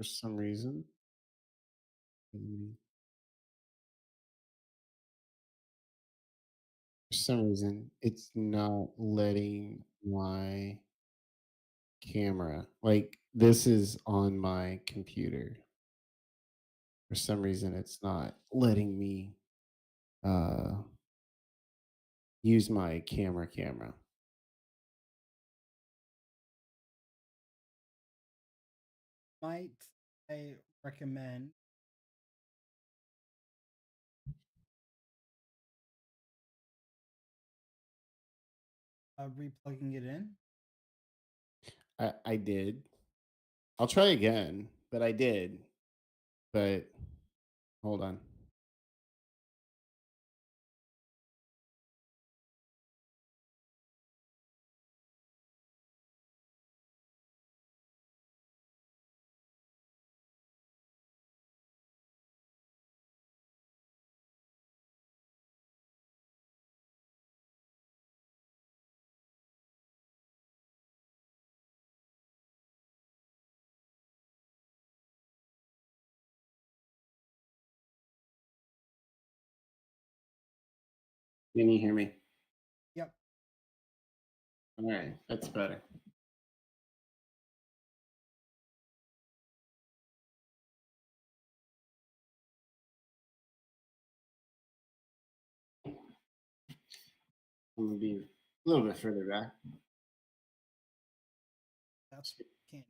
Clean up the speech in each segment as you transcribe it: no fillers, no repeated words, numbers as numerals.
for some reason. mm, For some reason, it's not letting my camera. Like this is on my computer. For some reason, it's not letting me uh, use my camera. Might I recommend replugging it in? I did. I'll try again, but I did. But hold on. Can you hear me? Yep. All right, that's better. I'm gonna be a little bit further back. That's what you can't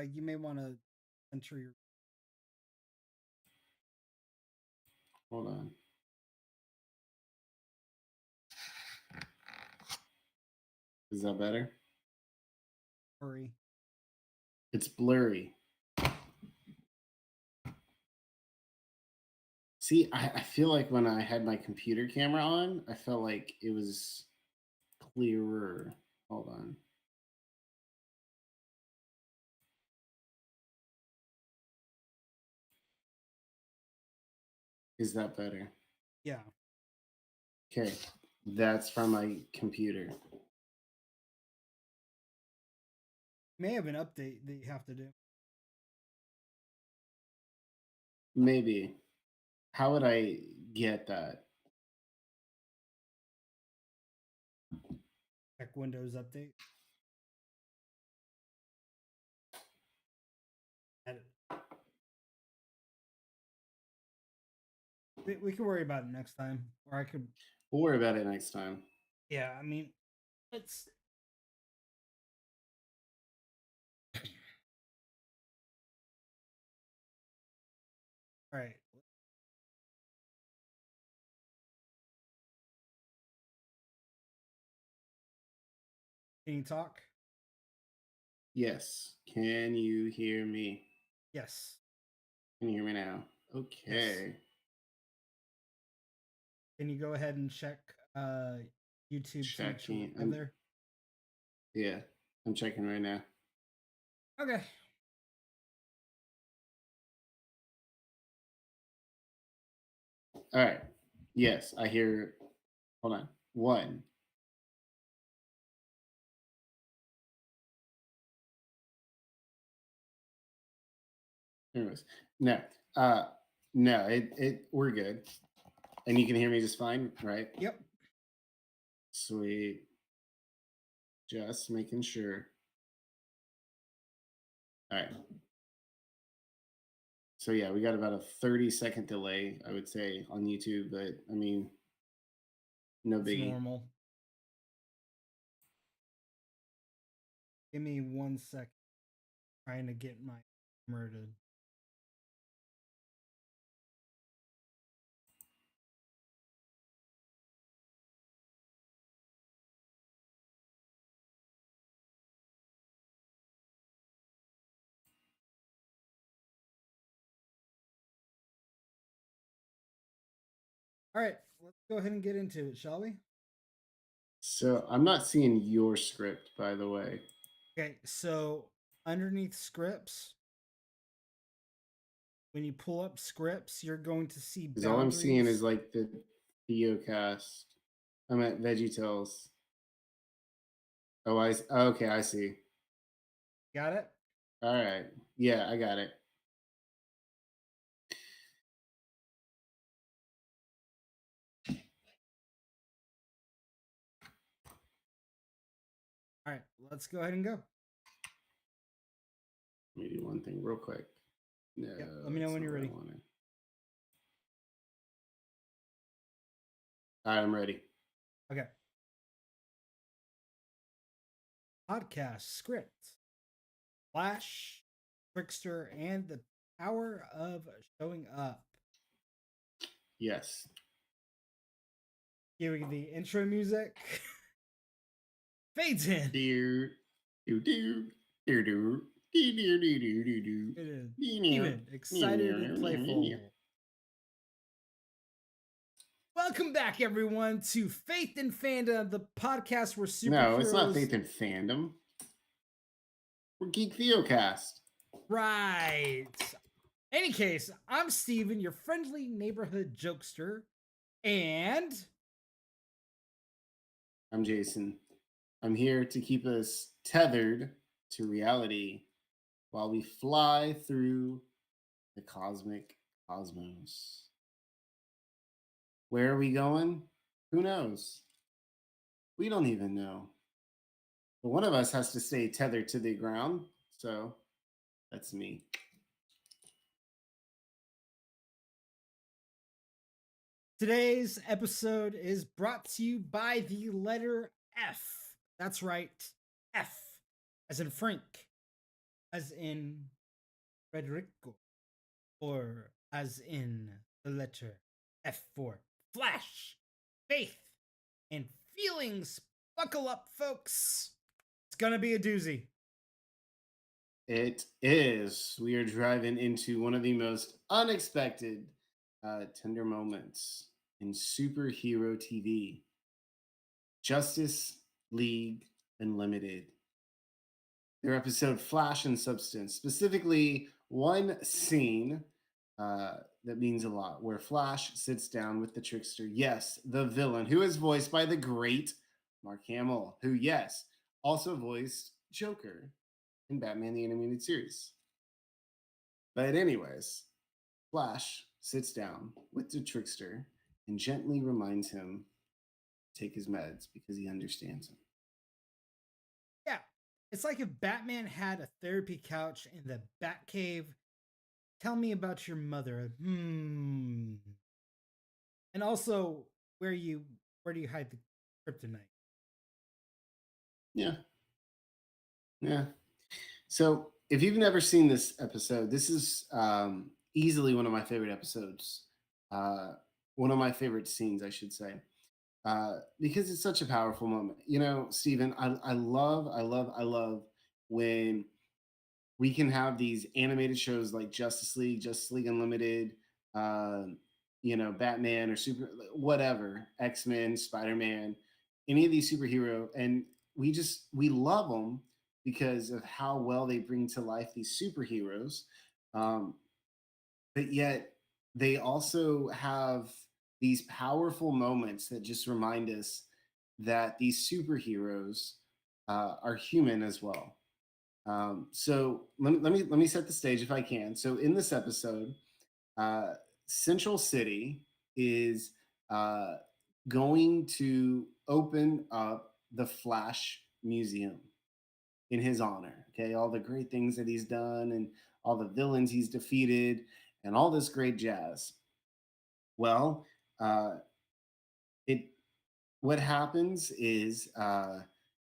do. You may want to enter your. Hold on. Is that better? Hurry. It's blurry. See, I feel like when I had my computer camera on, I felt like it was clearer. Hold on. Is that better? Yeah. Okay. That's from my computer. May have an update that you have to do. Maybe. How would I get that? Check Windows Update. Edit. We can worry about it next time. Or I could. We'll worry about it next time. Yeah. I mean, it's. All right. Can you talk? Yes. Can you hear me? Yes. Can you hear me now? Yes. Okay. Can you go ahead and check YouTube to make sure we're Checking. live there? Yeah, I'm checking right now. Okay. All right. Yes, I hear. Hold on. One. Anyways, no, uh, no, we're good, and you can hear me just fine, right? Yep. Sweet. Just making sure. All right. So yeah, we got about a 30-second delay, I would say, on YouTube, but I mean, no It's biggie. normal. Give me 1 second. Trying to get my camera to. All right. Let's go ahead and get into it, shall we? So I'm not seeing your script, by the way. Okay. So underneath scripts, when you pull up scripts, you're going to see Because all I'm seeing is boundaries. like the Theocast. I'm at VeggieTales. Oh, okay, I see. Got it? All right. Yeah, I got it. All right, let's go ahead and go. Let me do one thing real quick. No, Yep. Let me know that's when not you're what I ready. wanted. All right, I'm ready. Okay. Podcast script. Flash, Trickster, and the Power of Showing Up. Yes. Hearing the intro music fades in. Dear, do do, dear do, dear do do do do, It is do, even excited and playful. Welcome back, everyone, to Faith and Fandom, the podcast where No, it's not superheroes. Faith and Fandom. We're Geek Theocast. Right. Any case, I'm Steven, your friendly neighborhood jokester, and I'm Jason. I'm here to keep us tethered to reality while we fly through the cosmic cosmos. Where are we going? Who knows? We don't even know. But one of us has to stay tethered to the ground, so that's me. today's episode is brought to you by the letter F. That's right, F, as in Frank, as in Federico, or as in the letter F for Flash, Faith, and Feelings. Buckle up, folks. It's gonna be a doozy. It is. We are driving into one of the most unexpected tender moments in superhero TV, Justice League Unlimited. Their episode Flash and Substance, specifically one scene that means a lot, where Flash sits down with the Trickster. Yes, the villain, who is voiced by the great Mark Hamill, who, yes, also voiced Joker in Batman the Animated Series. But, anyways, Flash sits down with the Trickster and gently reminds him to take his meds because he understands him. Yeah, it's like if Batman had a therapy couch in the Batcave. Tell me about your mother. And also, where do you hide the kryptonite? Yeah. Yeah. So, if you've never seen this episode, this is easily one of my favorite episodes. Uh, one of my favorite scenes, I should say, because it's such a powerful moment. You know, Stephen, I love when we can have these animated shows like Justice League Unlimited, um, Batman or Super, whatever, X Men, Spider Man, any of these superhero, and we love them because of how well they bring to life these superheroes, um, but yet they also have these powerful moments that just remind us that these superheroes are human as well. So let me set the stage if I can. So in this episode, uh, Central City is uh, going to open up the Flash Museum in his honor. Okay, all the great things that he's done and all the villains he's defeated and all this great jazz. Well, uh, it what happens is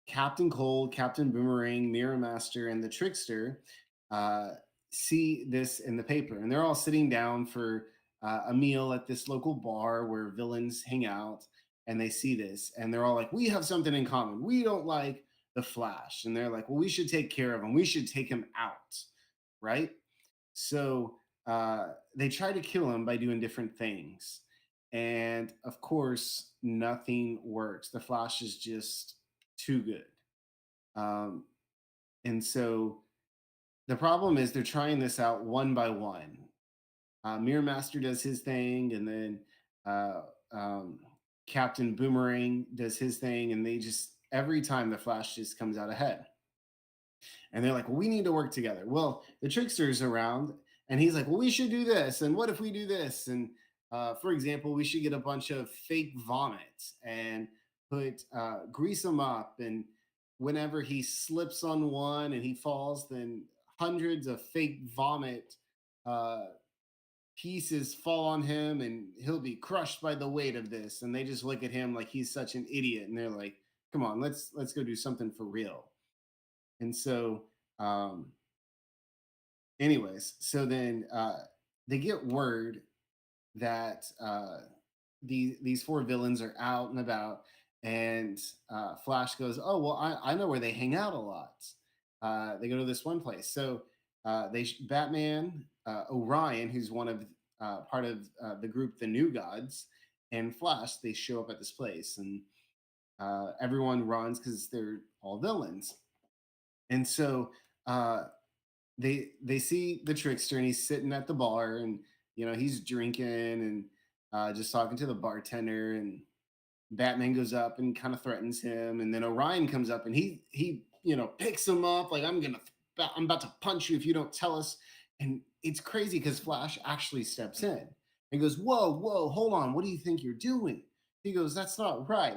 Captain Cold, Captain Boomerang, Mirror Master, and the Trickster uh, see this in the paper, and they're all sitting down for a meal at this local bar where villains hang out, and they see this, and they're all like, "We have something in common. We don't like the Flash," and they're like, "Well, we should take care of him. We should take him out, right?" So they try to kill him by doing different things. And of course, nothing works. The Flash is just too good. Um, and so the problem is they're trying this out one by one. Mirror Master does his thing, and then uh, um, Captain Boomerang does his thing, and they just every time the Flash just comes out ahead. And they're like, well, we need to work together. Well, the Trickster's around, and he's like, well, we should do this. And what if we do this? And for example, we should get a bunch of fake vomit and grease them up. And whenever he slips on one and he falls, then hundreds of fake vomit uh, pieces fall on him, and he'll be crushed by the weight of this. And they just look at him like he's such an idiot, and they're like, come on, let's go do something for real. And so um anyways, so then they get word that these four villains are out and about, and Flash goes, "Oh well, I know where they hang out a lot. They go to this one place." So Batman, Orion, who's one of part of the group, the New Gods, and Flash, they show up at this place, and everyone runs because they're all villains. And so uh, they see the Trickster, and he's sitting at the bar, and he's drinking and just talking to the bartender. And Batman goes up and kind of threatens him, and then Orion comes up, and he picks him up like, I'm about to punch you if you don't tell us. And it's crazy because Flash actually steps in and goes, whoa, hold on, what do you think you're doing? He goes, that's not right.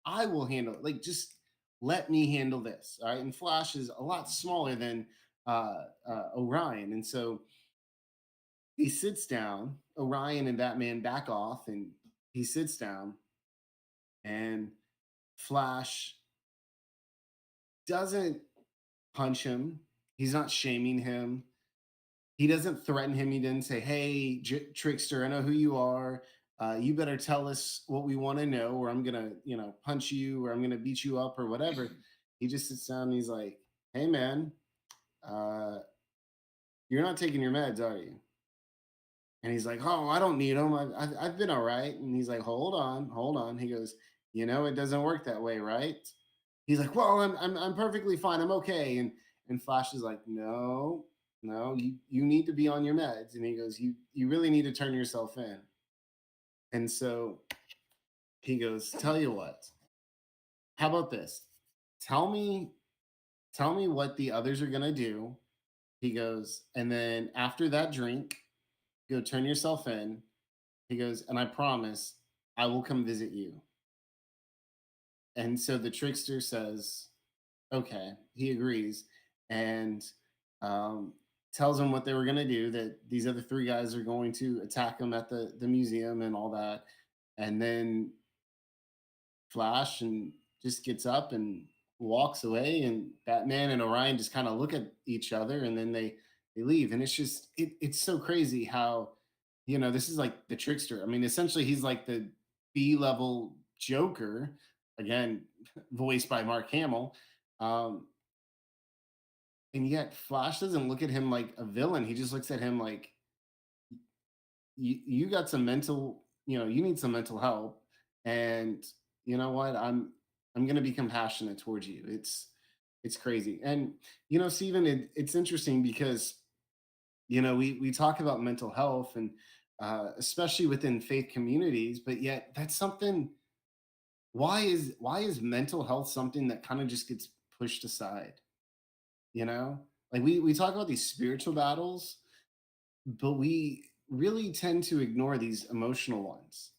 I will handle it. Like, just let me handle this. All right. And Flash is a lot smaller than Orion. And so he sits down. Orion and Batman back off, and he sits down. And Flash doesn't punch him. He's not shaming him. He doesn't threaten him. He didn't say, "Hey, Trickster, I know who you are. You better tell us what we want to know, or I'm gonna, punch you, or I'm gonna beat you up, or whatever." He just sits down and he's like, "Hey, man, uh, you're not taking your meds, are you?" And he's like, "Oh, I don't need them. I've been all right." And he's like, "Hold on, hold on." He goes, "It doesn't work that way, right?" He's like, "Well, I'm perfectly fine. I'm okay." And Flash is like, "No, no, you need to be on your meds." And he goes, "You really need to turn yourself in." And so he goes, "Tell you what, how about this? Tell me, tell me what the others are gonna do." He goes, "And then after that drink, go turn yourself in." He goes, "And I promise I will come visit you." And so the Trickster says, okay, he agrees, and um, tells him what they were going to do, that these other three guys are going to attack him at the museum and all that. And then Flash and just gets up and walks away, and Batman and Orion just kind of look at each other, and then they leave. And it's just it's so crazy how this is like the Trickster. I mean, essentially he's like the B-level Joker, again voiced by Mark Hamill. um and yet Flash doesn't look at him like a villain. He just looks at him like, you got some mental, you need some mental help. And you know what, I'm going to be compassionate towards you. It's crazy. And Steven, it's interesting because we talk about mental health, and especially within faith communities, but yet that's something. Why is mental health something that kind of just gets pushed aside? Like, we talk about these spiritual battles, but we really tend to ignore these emotional ones.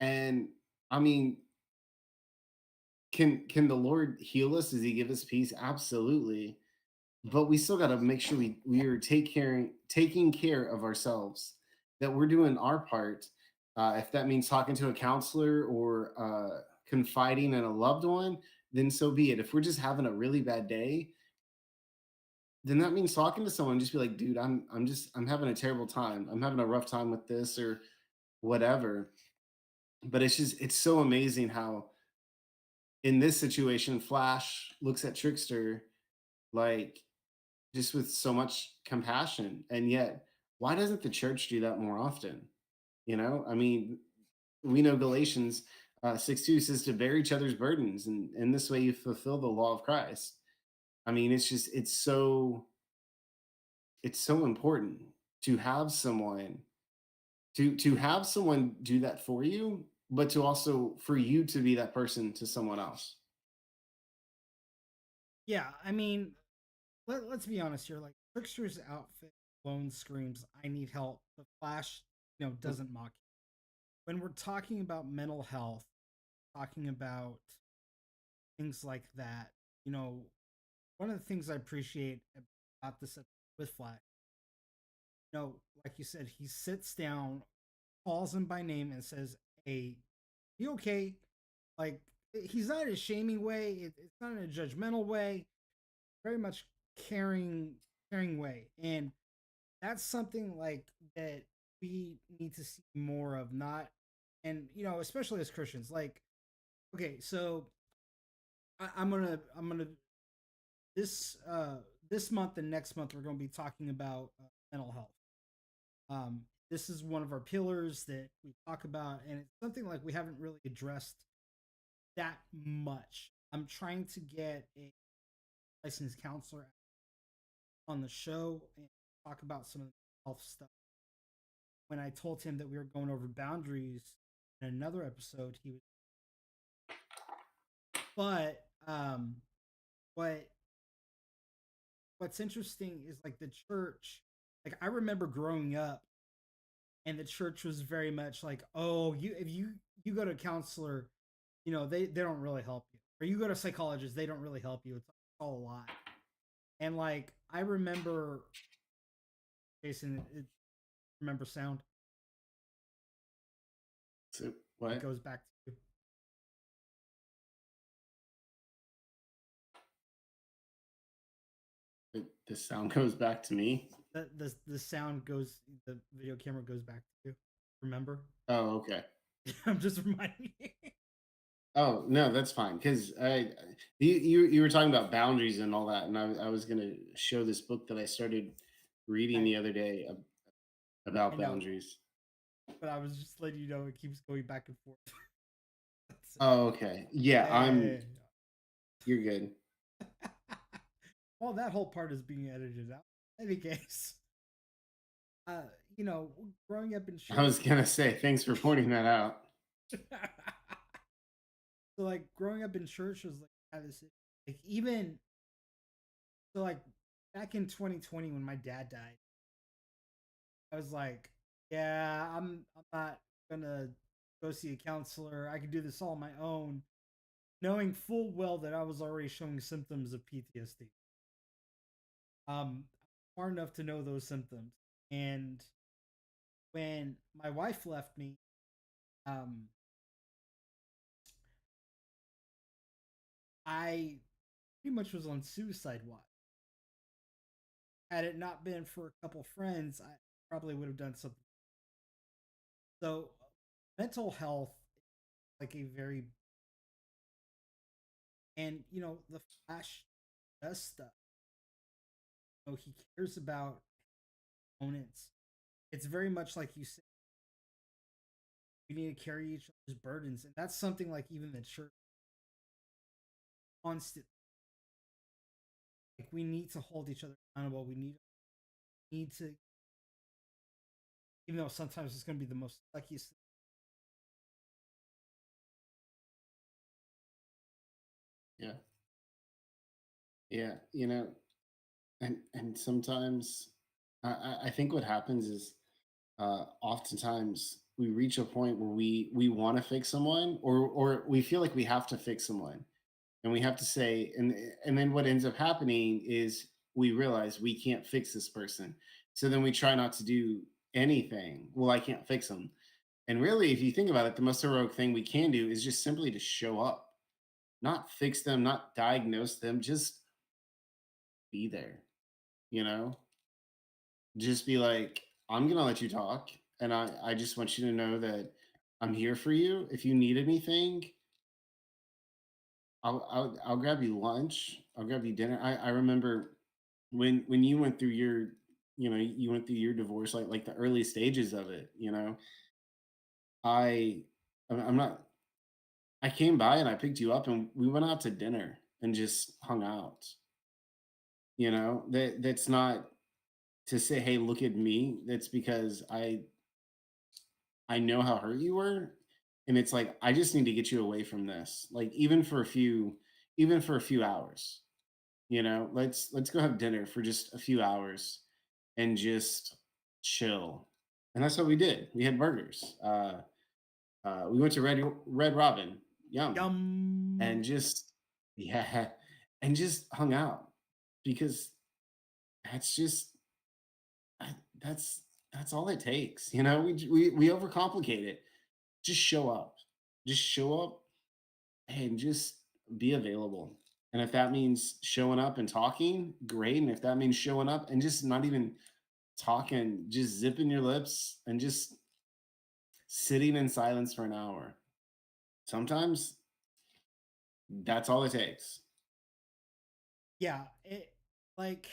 And I mean, can the Lord heal us? Does he give us peace? Absolutely. But we still got to make sure we are taking care of ourselves, that we're doing our part. If that means talking to a counselor, or confiding in a loved one, then so be it. If we're just having a really bad day, then that means talking to someone. Just be like, dude, I'm having a terrible time. I'm having a rough time with this, or whatever. But it's so amazing how in this situation Flash looks at Trickster, like, just with so much compassion. And yet, why doesn't the church do that more often? I mean, we know Galatians 6:2 says to bear each other's burdens, and in this way you fulfill the law of Christ. I mean, it's so important to have someone, to have someone do that for you, but to also for you to be that person to someone else. Yeah, I mean, let's be honest here. Like Trickster's outfit alone screams, "I need help." The Flash, doesn't mock you. When we're talking about mental health, talking about things like that, you know, one of the things I appreciate about this with Flash, like you said, he sits down, calls him by name, and says, "Hey, you okay?" Like he's not in a shaming way. It's not in a judgmental way. Very much caring, caring way, and that's something like that we need to see more of. Not, and especially as Christians, like okay, so I'm gonna this month and next month we're gonna be talking about mental health. This is one of our pillars that we talk about, and it's something like we haven't really addressed that much. I'm trying to get a licensed counselor on the show and talk about some of the health stuff. When I told him that we were going over boundaries in another episode, he was, but what what's interesting is like the church. Like I remember growing up, and the church was very much like, oh, you if you go to a counselor, they don't really help you, or you go to a psychologist, they don't really help you. It's all a lot. And like I remember, Jason, remember sound. So It what? goes back to The sound goes back to me. the sound goes. The video camera goes back to you. Remember? Oh, okay. I'm just reminding you. Oh no, that's fine. Because you were talking about boundaries and all that, and I was gonna show this book that I started reading I the other day about I know, boundaries. but I was just letting you know it keeps going back and forth. That's it. Oh, okay. Yeah, I'm. Yeah. You're good. Well, that whole part is being edited out. Any case, uh, you know, growing up in I church. was gonna say thanks for pointing that out. So like growing up in church was like have this like even so like back in 2020 when my dad died, I was like, yeah, I'm not gonna go see a counselor. I can do this all on my own, knowing full well that I was already showing symptoms of PTSD. Smart enough to know those symptoms. And when my wife left me, um, I pretty much was on suicide watch. Had it not been for a couple friends, I probably would have done something. So, mental health, like a very, and the Flash does stuff. He cares about opponents. It's very much like you said, we need to carry each other's burdens, and that's something like even the church constant. Like we need to hold each other accountable. We need to, even though sometimes it's going to be the most luckiest. Yeah, yeah. And sometimes I think what happens is oftentimes we reach a point where we want to fix someone, or we feel like we have to fix someone, and we have to say, and then what ends up happening is we realize we can't fix this person, so then we try not to do anything. Well, I can't fix them. And really, if you think about it, the most heroic thing we can do is just simply to show up, not fix them, not diagnose them, just be there, you know? Just be like, I'm going to let you talk. And I just want you to know that I'm here for you. If you need anything, I'll grab you lunch. I'll grab you dinner. I remember when you went through your, you went through your divorce, like the early stages of it, I, I'm not, I came by and I picked you up and we went out to dinner and just hung out. That's not to say, hey, look at me. That's because I know how hurt you were, and it's like I just need to get you away from this. Like even for a few hours. let's go have dinner for just a few hours and just chill. And that's what we did. We had burgers. We went to Red Robin, yum, Yum. and just yeah, and just hung out because that's just I- that's that's all it takes. We overcomplicate it. Just show up. Just show up and just be available. And if that means showing up and talking, great. And if that means showing up and just not even talking, just zipping your lips and just sitting in silence for an hour. Sometimes that's all it takes. Yeah, it like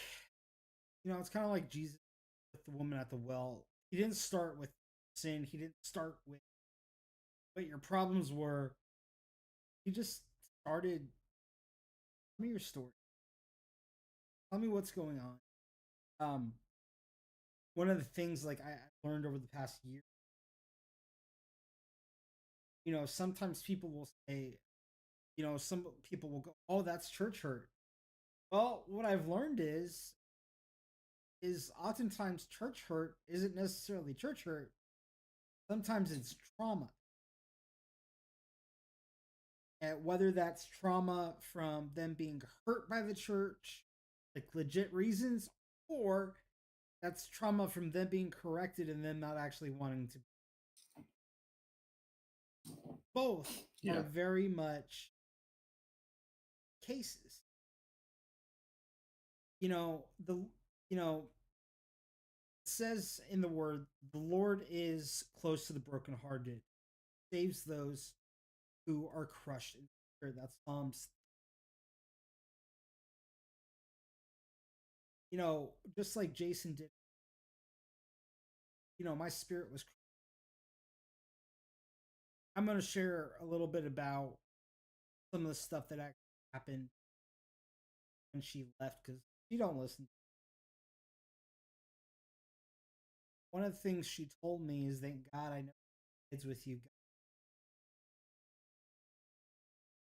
it's kind of like Jesus with the woman at the well. He didn't start with sin. He didn't start with what your problems were. He just started. Tell me your story. Tell me what's going on. Um, one of the things like I learned over the past year, sometimes people will say, some people will go, "Oh, that's church hurt." Well, what I've learned is oftentimes church hurt isn't necessarily church hurt. Sometimes it's trauma. And whether that's trauma from them being hurt by the church, like legit reasons, or that's trauma from them being corrected and them not actually wanting to. Both are Yeah. very much cases. The you know it says in the word, the Lord is close to the brokenhearted, saves those who are crushed in spirit. That's Psalms. Just like Jason did. My spirit was. I'm going to share a little bit about some of the stuff that actually happened when she left because she don't listen. One of the things she told me is, "Thank God I know kids with you."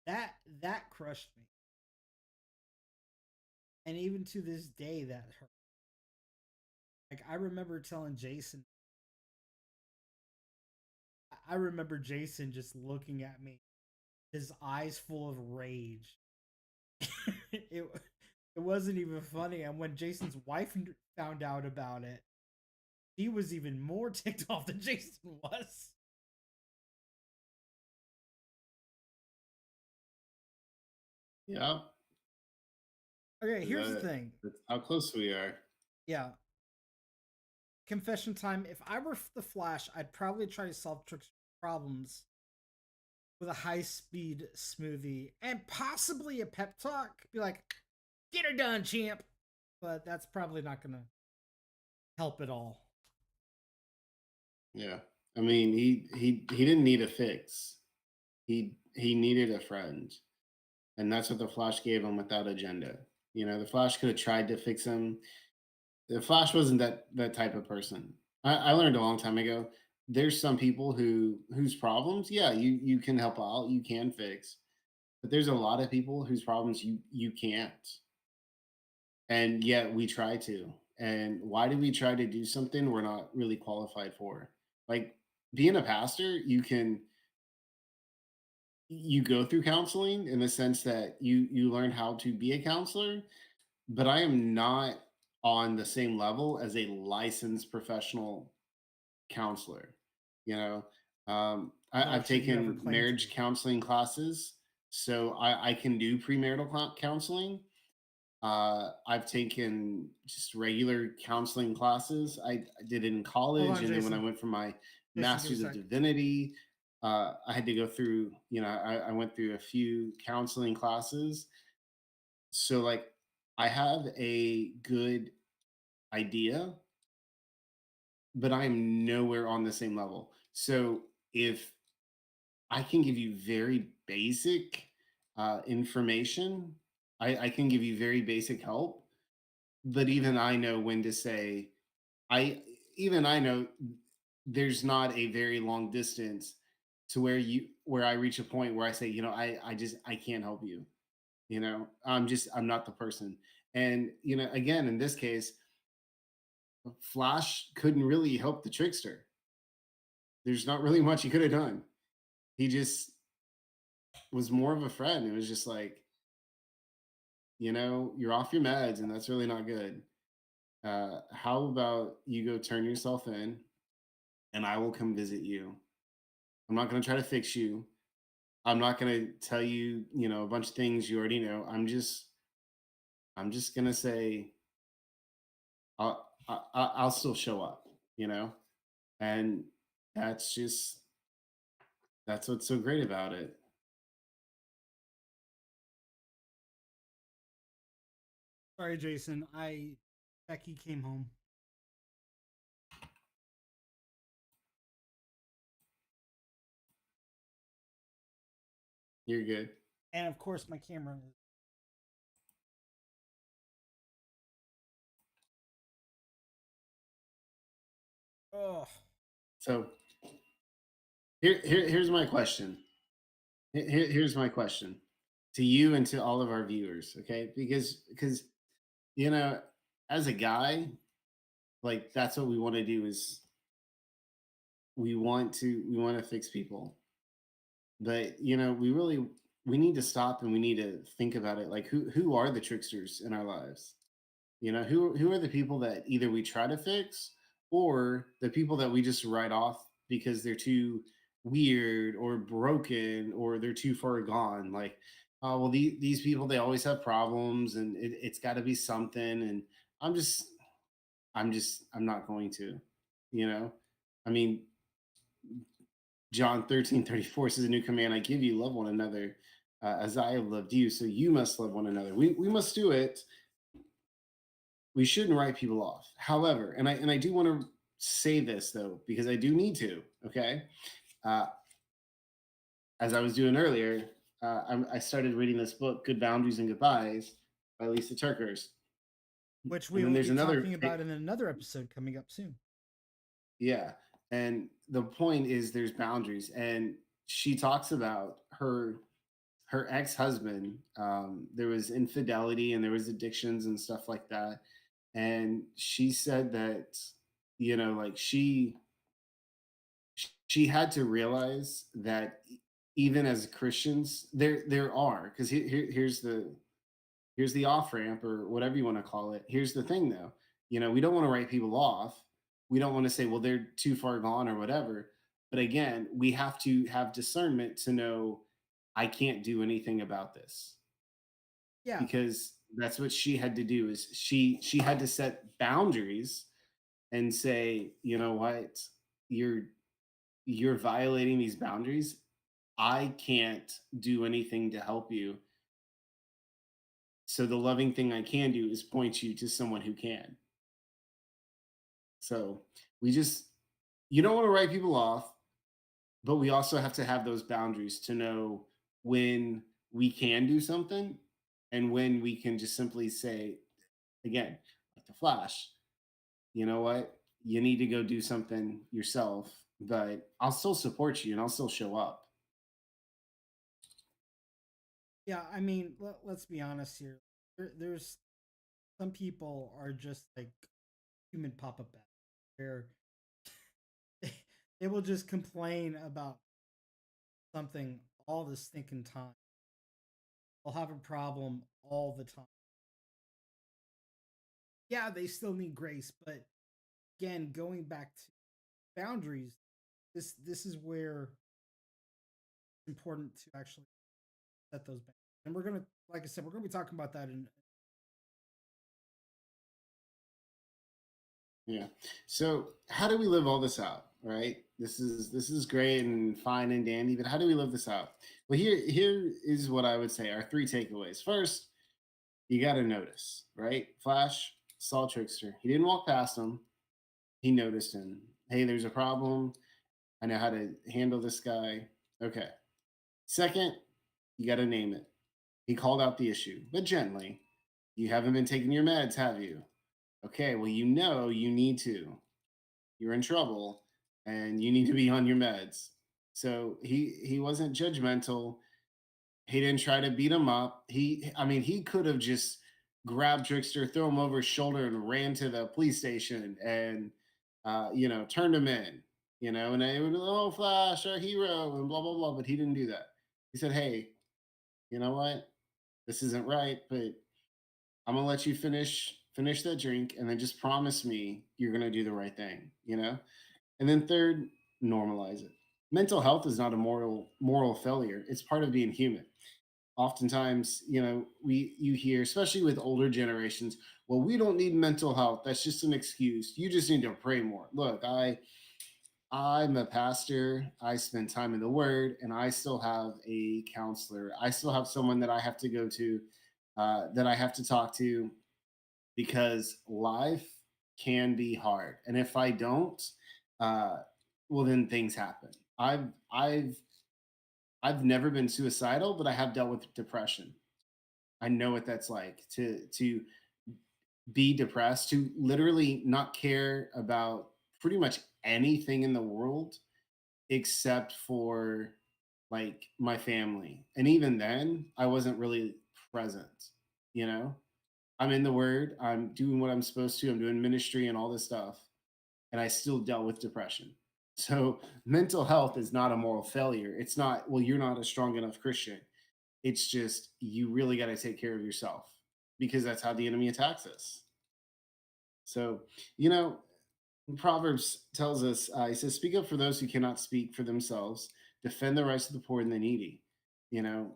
That crushed me, and even to this day, that hurt. Like I remember telling Jason, I remember Jason just looking at me, his eyes full of rage. it it wasn't even funny, and when Jason's wife found out about it, he was even more ticked off than Jason was. Yeah. Okay, here's the That, thing. that's how close we are. Yeah, confession time. If I were the Flash, I'd probably try to solve Trickster's problems with a high speed smoothie and possibly a pep talk. Be like, "Get her done, champ." But that's probably not gonna help at all. Yeah. I mean, he didn't need a fix. He needed a friend. And that's what the Flash gave him without agenda. The Flash could have tried to fix him. The Flash wasn't that type of person. I learned a long time ago. There's some people whose problems, yeah, you can help out, you can fix, but there's a lot of people whose problems you can't, and yet we try to. And why do we try to do something we're not really qualified for? Like being a pastor, you go through counseling in the sense that you learn how to be a counselor, but I am not on the same level as a licensed professional counselor. You know, Nor I've should you ever taken claim to marriage be. counseling classes, so I can do premarital counseling. I've taken just regular counseling classes. I did it in Hold college, on, and then when I Jason. went for my Jason, give me a master's of sec. divinity, I had to go through. I went through a few counseling classes. So like, I have a good idea, but I'm nowhere on the same level. So if I can give you very basic information, I can give you very basic help, but even I know when to say, I even I know there's not a very long distance to where I reach a point where I say, I just I can't help you. I'm not the person. And again, in this case, Flash couldn't really help the Trickster. There's not really much he could have done. He just was more of a friend. It was just like, you're off your meds, and that's really not good. How about you go turn yourself in, and I will come visit you. I'm not going to try to fix you. I'm not going to tell you, a bunch of things you already know. I'm just going to say I'll still show up, you know? And that's just that's what's so great about it. Sorry, Jason. I Becky came home, You're good. and of course my camera. Oh, So here's my question. Here's my question to you and to all of our viewers, okay? Because you know, as a guy, like that's what we want to do is we want to fix people. But we need to stop and we need to think about it. Like who are the tricksters in our lives? Who are the people that either we try to fix or the people that we just write off because they're too weird or broken or they're too far gone. Like, oh well, these people they always have problems and it's got to be something. And I'm just I'm not going to, you know. I mean, John 13:34 says, a new command I give you, love one another as I have loved you. So you must love one another. We must do it. We shouldn't write people off. However, and I do want to say this though, because I do need to, okay? Uh, as I was doing earlier, I started reading this book, Good Boundaries and Goodbyes by Lisa Turkers. which And we then will there's be another, talking about in another episode coming up soon. yeah. And the point is there's boundaries. And she talks about her ex-husband. There was infidelity and there was addictions and stuff like that. And she said that, like she had to realize that even as Christians, there are because here's the off ramp or whatever you want to call it. Here's the thing though, we don't want to write people off. We don't want to say, well, they're too far gone or whatever. But again, we have to have discernment to know I can't do anything about this Yeah, because that's what she had to do is she had to set boundaries and say, you know what, you're you're violating these boundaries. I can't do anything to help you. So the loving thing I can do is point you to someone who can. So we just, you don't want to write people off, but we also have to have those boundaries to know when we can do something and when we can just simply say, again, like the Flash, you know what? You need to go do something yourself, but I'll still support you and I'll still show up. yeah. I mean, let's be honest here. There's some people are just like human pop up where they will just complain about something all the stinking time. They'll have a problem all the time. Yeah, they still need grace, but again, going back to boundaries, this is where it's important to actually set those boundaries. And we're gonna, like I said, we're gonna be talking about that in. Yeah. So how do we live all this out? Right. This is great and fine and dandy, but how do we live this out? Well, here is what I would say. Our three takeaways. First, you got to notice. Right. Flash saw Trickster. He didn't walk past him. He noticed him. Hey, there's a problem. I know how to handle this guy. Okay. Second, you got to name it. He called out the issue, but gently. You haven't been taking your meds, have you? Okay. Well, you need to. You're in trouble and you need to be on your meds. So he wasn't judgmental. He didn't try to beat him up. I mean, he could have just grabbed Trickster, threw him over his shoulder, and ran to the police station and, turned him in. And they would, oh, Flash, our hero, and blah blah blah. But he didn't do that. He said, "Hey, you know what? This isn't right, but I'm gonna let you finish that drink, and then just promise me you're gonna do the right thing." And then third, normalize it. Mental health is not a moral failure. It's part of being human. Oftentimes, you hear, especially with older generations, well, we don't need mental health. That's just an excuse. You just need to pray more. Look, I'm a pastor. I spend time in the Word, and I still have a counselor. I still have someone that I have to go to, that I have to talk to, because life can be hard. And if I don't, uh, well, then things happen. I've never been suicidal, but I have dealt with depression. I know what that's like to be depressed, to literally not care about pretty much anything in the world except for like my family. And even then, I wasn't really present, you know? I'm in the word, I'm doing what I'm supposed to, I'm doing ministry and all this stuff, and I still dealt with depression. So, mental health is not a moral failure. It's not, well, you're not a strong enough Christian. It's just you really got to take care of yourself, because that's how the enemy attacks us. So, you know, Proverbs tells us, he says, speak up for those who cannot speak for themselves, defend the rights of the poor and the needy.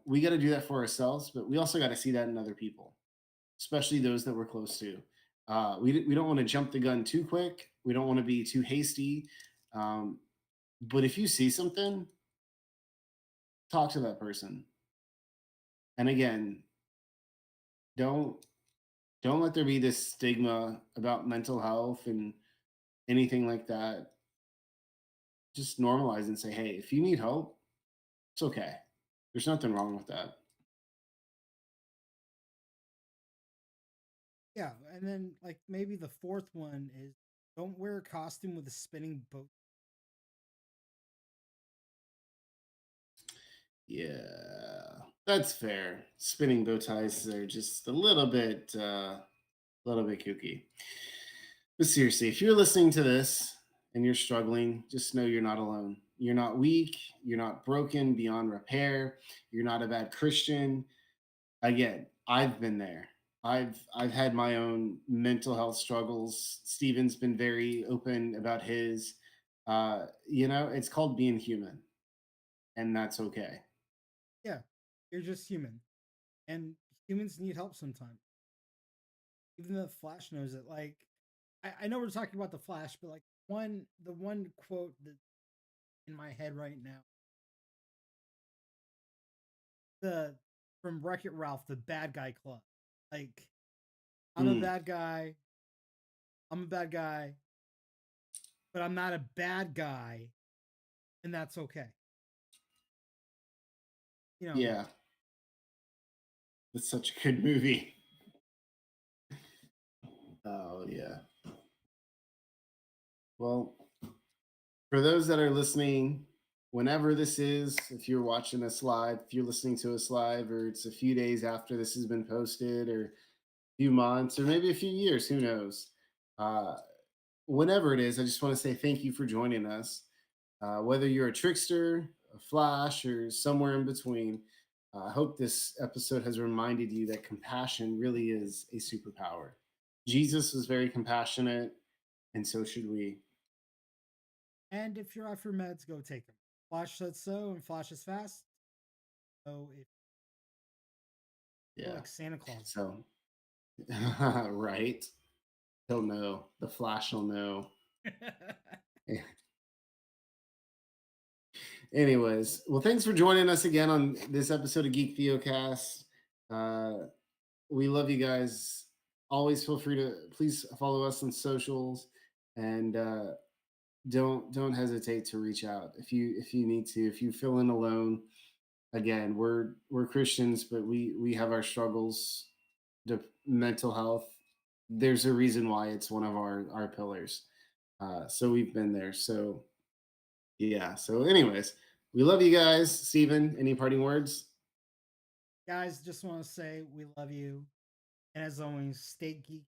We got to do that for ourselves, but we also got to see that in other people, especially those that we're close to. We don't want to jump the gun too quick. We don't want to be too hasty. Um, but if you see something, talk to that person. And again, don't don't let there be this stigma about mental health and anything like that. Just normalize and say, hey, if you need help, it's okay. There's nothing wrong with that. Yeah, and then like maybe the fourth one is don't wear a costume with a spinning boat. Yeah, that's fair. Spinning bow ties are just a little bit kooky. But seriously, if you're listening to this and you're struggling, just know you're not alone. You're not weak. You're not broken beyond repair. You're not a bad Christian. Again, I've been there. I've had my own mental health struggles. Steven's been very open about his. It's called being human, and that's okay. Yeah, you're just human, and humans need help sometimes. Even the Flash knows it. Like, I know we're talking about the Flash, but like the one quote that in my head right now, the from Wreck It Ralph, the bad guy club. Like, I'm a Mm, bad guy. I'm a bad guy, but I'm not a bad guy, and that's okay. You know, yeah, it's such a good movie. Oh yeah. Well, for those that are listening, whenever this is, if you're watching us live, if you're listening to us live, or it's a few days after this has been posted, or a few months, or maybe a few years, who knows? Uh, Whenever it is, I just want to say thank you for joining us. Whether you're a trickster, a flash, or somewhere in between, I hope this episode has reminded you that compassion really is a superpower. Jesus was very compassionate, and so should we. and if you're off your meds, go take them. Flash said so, and Flash is fast. So if you're Yeah. like Santa Claus. So, right. He'll know. The Flash will know. Anyways, well, thanks for joining us again on this episode of Geek Theocast. Uh, we love you guys. Always feel free to please follow us on socials, and don't hesitate to reach out if you need to. If you're feeling alone, again, we're Christians, but we have our struggles. Mental health. There's a reason why it's one of our pillars. So we've been there. So yeah. So anyways, we love you guys. Steven, any parting words? Guys, just want to say we love you. And as always, stay geek,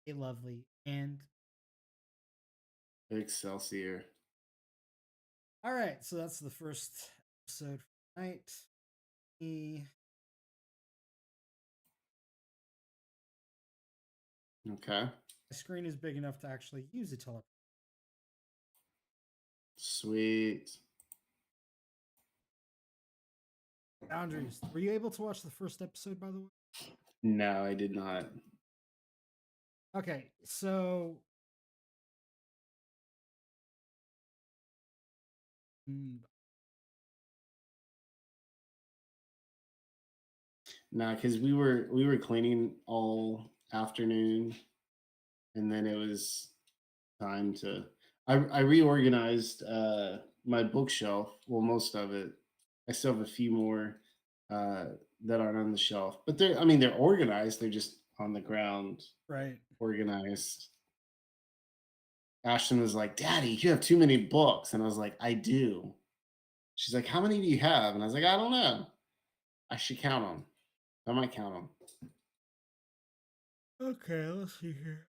stay lovely. And Excelsior. all right, so that's the first episode for tonight. The Okay. screen is big enough to actually use a teleport. Sweet. Boundaries. Were you able to watch the first episode, by the way? No, I did not. Okay, so mm, No, because we were cleaning all afternoon, and then it was time to. I reorganized my bookshelf. Well, most of it. I still have a few more uh, that aren't on the shelf, but they're. I mean, they're organized. They're just on the ground, right. organized. Ashton was like, "Daddy, you have too many books," and I was like, "I do." She's like, "How many do you have?" And I was like, "I don't know. I should count them. I might count them." Okay, let's see here.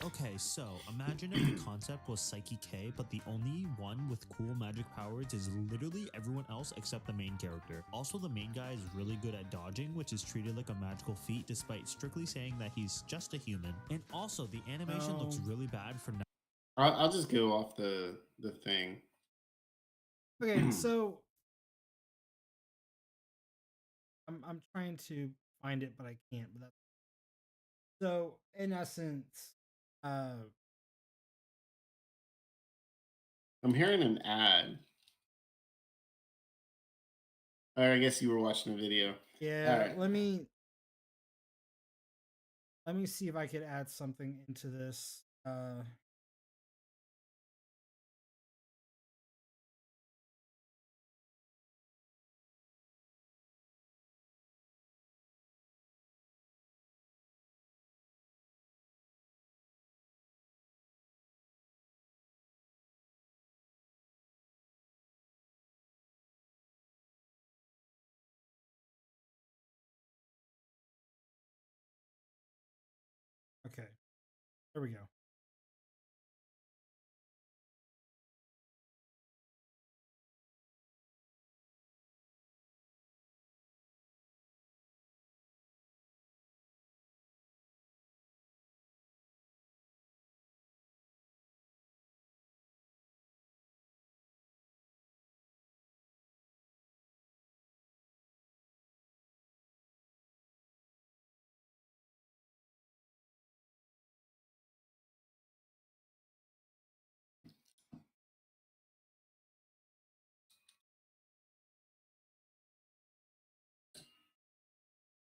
Okay, so imagine if the concept was Psyche K, but the only one with cool magic powers is literally everyone else except the main character. Also, the main guy is really good at dodging, which is treated like a magical feat despite strictly saying that he's just a human. And also, the animation looks really bad for now. I'll just go off the thing. Okay, so I'm trying to find it, but I can't. But that's so in essence, uh, I'm hearing an ad. Or I guess you were watching a video. All yeah. right. Let me see if I could add something into this. Okay, there we go.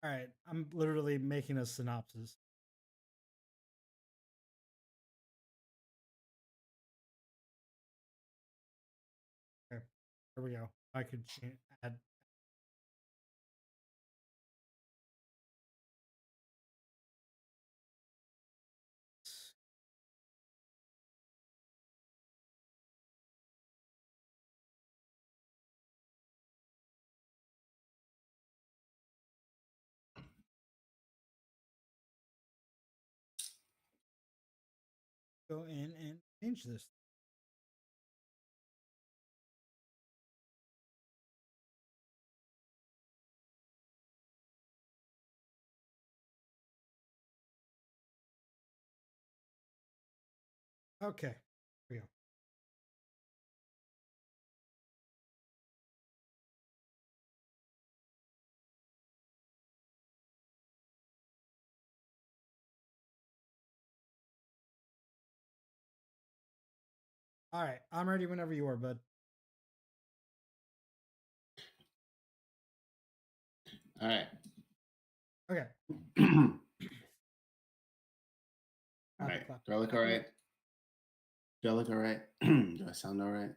All right, I'm literally making a synopsis. Okay, there we go. I could add. Go in and change this. Okay, there we go. All right, I'm ready whenever you are, bud. All right. Okay. All Clap, right. clap, Do I look clap. all right? Do I look all right? Do I sound all right?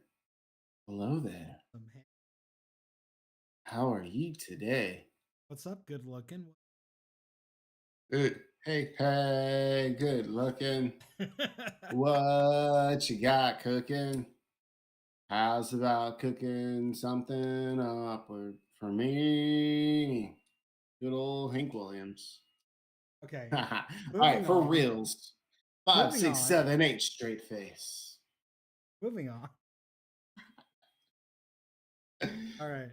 Hello there. Hey, How are you today? What's up? Good looking. Good. Hey, hey, good looking. What you got cooking? How's about cooking something up for me? Good old Hank Williams. Okay. All right, Moving for on. reals. Five, Moving six, on. 7, 8, straight face. Moving on. All right.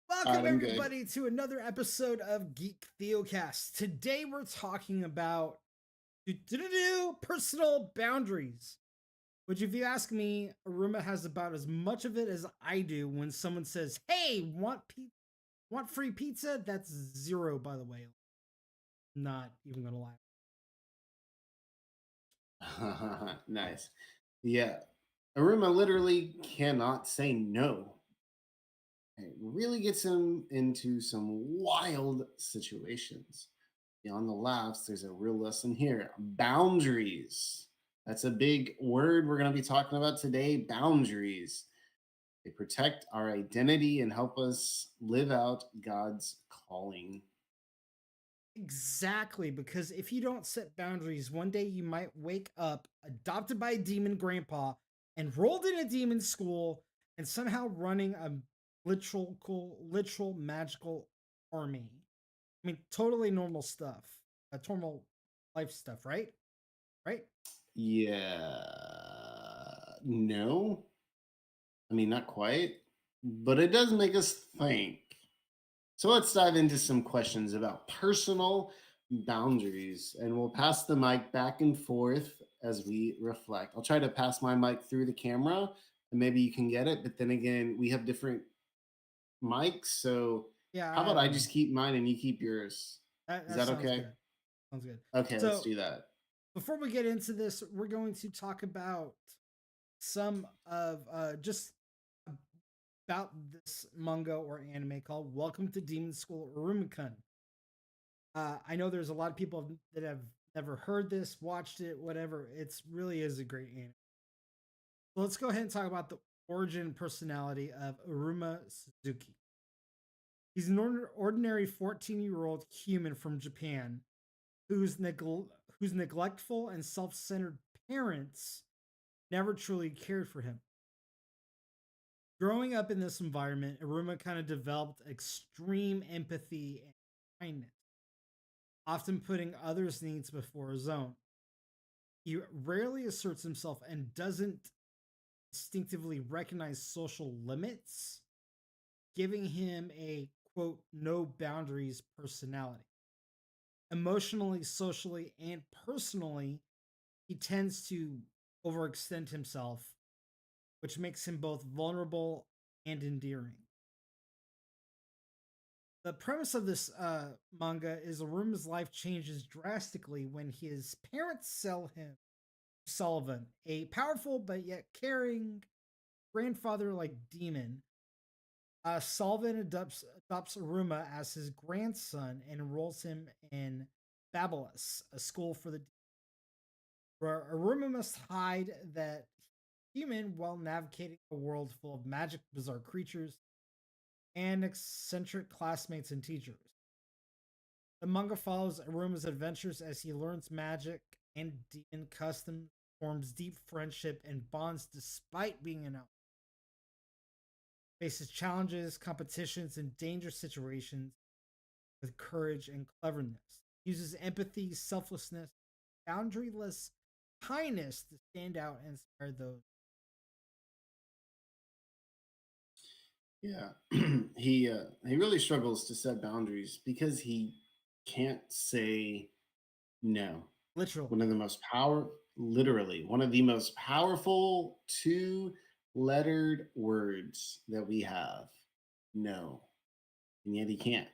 All Welcome right, I'm good. everybody to another episode of Geek Theocast. Today we're talking about personal boundaries. Which, if you ask me, Aruma has about as much of it as I do when someone says, "Hey, want free pizza?" That's zero, by the way. Not even gonna lie. Nice. Yeah. Aruma literally cannot say no. It really gets him into some wild situations. Beyond the laughs, there's a real lesson here. Boundaries. That's a big word we're going to be talking about today. Boundaries. They protect our identity and help us live out God's calling. Exactly, because if you don't set boundaries, one day you might wake up adopted by a demon grandpa, enrolled in a demon school, and somehow running a literal magical army. I mean, totally normal stuff. Normal life stuff, right? Right? Yeah. No. I mean, not quite, but it does make us think. So let's dive into some questions about personal boundaries, and we'll pass the mic back and forth as we reflect. I'll try to pass my mic through the camera, and maybe you can get it. But then again, we have different mics, so Yeah, how I about have I one. just keep mine and you keep yours? Is That that sounds okay? good. Sounds good. Okay, let's So do that. before we get into this, we're going to talk about some of just about this manga or anime called Welcome to Demon School Urumikun. I know there's a lot of people that have never heard this, watched it, whatever. It's really is a great anime. So let's go ahead and talk about the origin and personality of Uruma Suzuki. He's an ordinary 14-year-old human from Japan whose neglectful and self-centered parents never truly cared for him. Growing up in this environment, Aruma kind of developed extreme empathy and kindness, often putting others' needs before his own. He rarely asserts himself and doesn't instinctively recognize social limits, giving him a quote, no boundaries personality. Emotionally, socially, and personally, he tends to overextend himself, which makes him both vulnerable and endearing. The premise of this manga is Aruma's life changes drastically when his parents sell him Sullivan, a powerful but yet caring grandfather like demon. Sullivan adopts Aruma as his grandson and enrolls him in Babylos, a school for the where Aruma must hide that human while navigating a world full of magic, bizarre creatures, and eccentric classmates and teachers. The manga follows Aruma's adventures as he learns magic and demon customs, forms deep friendship and bonds despite being an outlaw. Faces challenges, competitions, and dangerous situations with courage and cleverness. Uses empathy, selflessness, boundaryless kindness to stand out and inspire those. Yeah, he really struggles to set boundaries because he can't say no. Literally. One of the most power literally one of the most powerful two lettered words that we have. No. And yet he can't.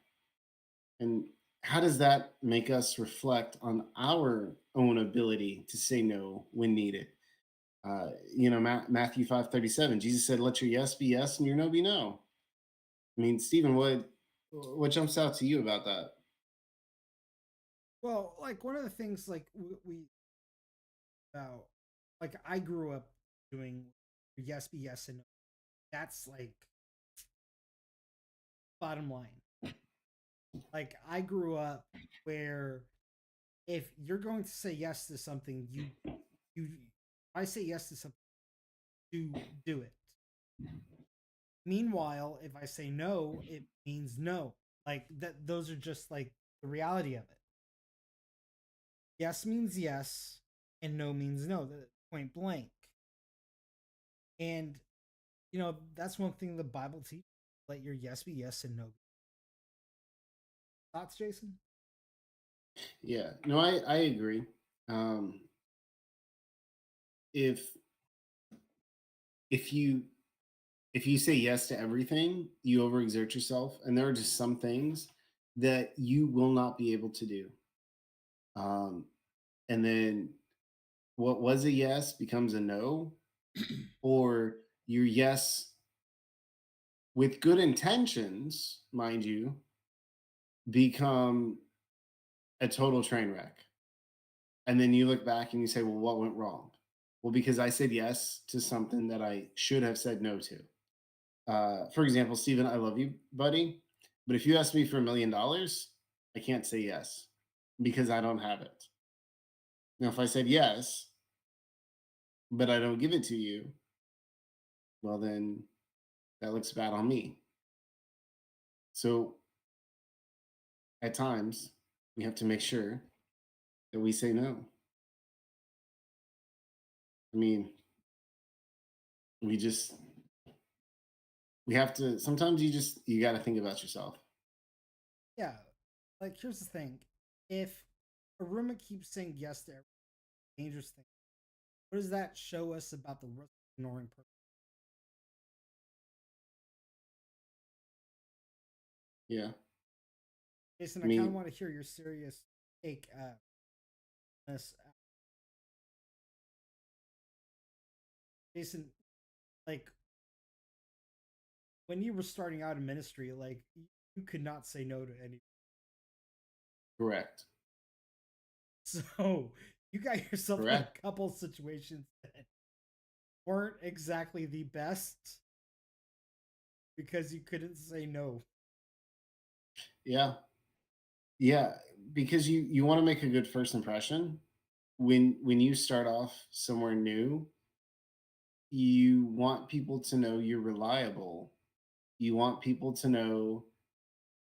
And how does that make us reflect on our own ability to say no when needed? Matthew 5:37, Jesus said, "Let your yes be yes and your no be no." I mean, Stephen, what jumps out to you about that? Well, like one of the things like we about like I grew up doing yes be yes and no. That's like bottom line. Like I grew up where if you're going to say yes to something, you I say yes to something, to do it. Meanwhile, if I say no, it means no. Like that those are just like the reality of it. Yes means yes and no means no, point blank. And that's one thing the Bible teaches. Let your yes be yes and no. Thoughts, Jason? Yeah, no, I agree. Um, if if you if you say yes to everything, you overexert yourself, and there are just some things that you will not be able to do. Um, and then what was a yes becomes a no, or your yes with good intentions, mind you, become a total train wreck. And then you look back and you say, well, what went wrong? Well, because I said yes to something that I should have said no to. For example, Steven, I love you, buddy. But if you ask me for $1 million, I can't say yes because I don't have it. Now, if I said yes, but I don't give it to you, well, then that looks bad on me. So at times, we have to make sure that we say no. I mean, we just, we have to, sometimes you got to think about yourself. Yeah. Like here's the thing. If a roommate keeps saying yes to every dangerous thing, what does that show us about the risk of ignoring person? Yeah. Jason, I I kind of mean, want to hear your serious take this. Jason, like when you were starting out in ministry, like you could not say no to any. correct. So you got yourself in a Correct. couple situations that weren't exactly the best because you couldn't say no. Yeah. Yeah. Because you want to make a good first impression. When you start off somewhere new, you want people to know you're reliable. You want people to know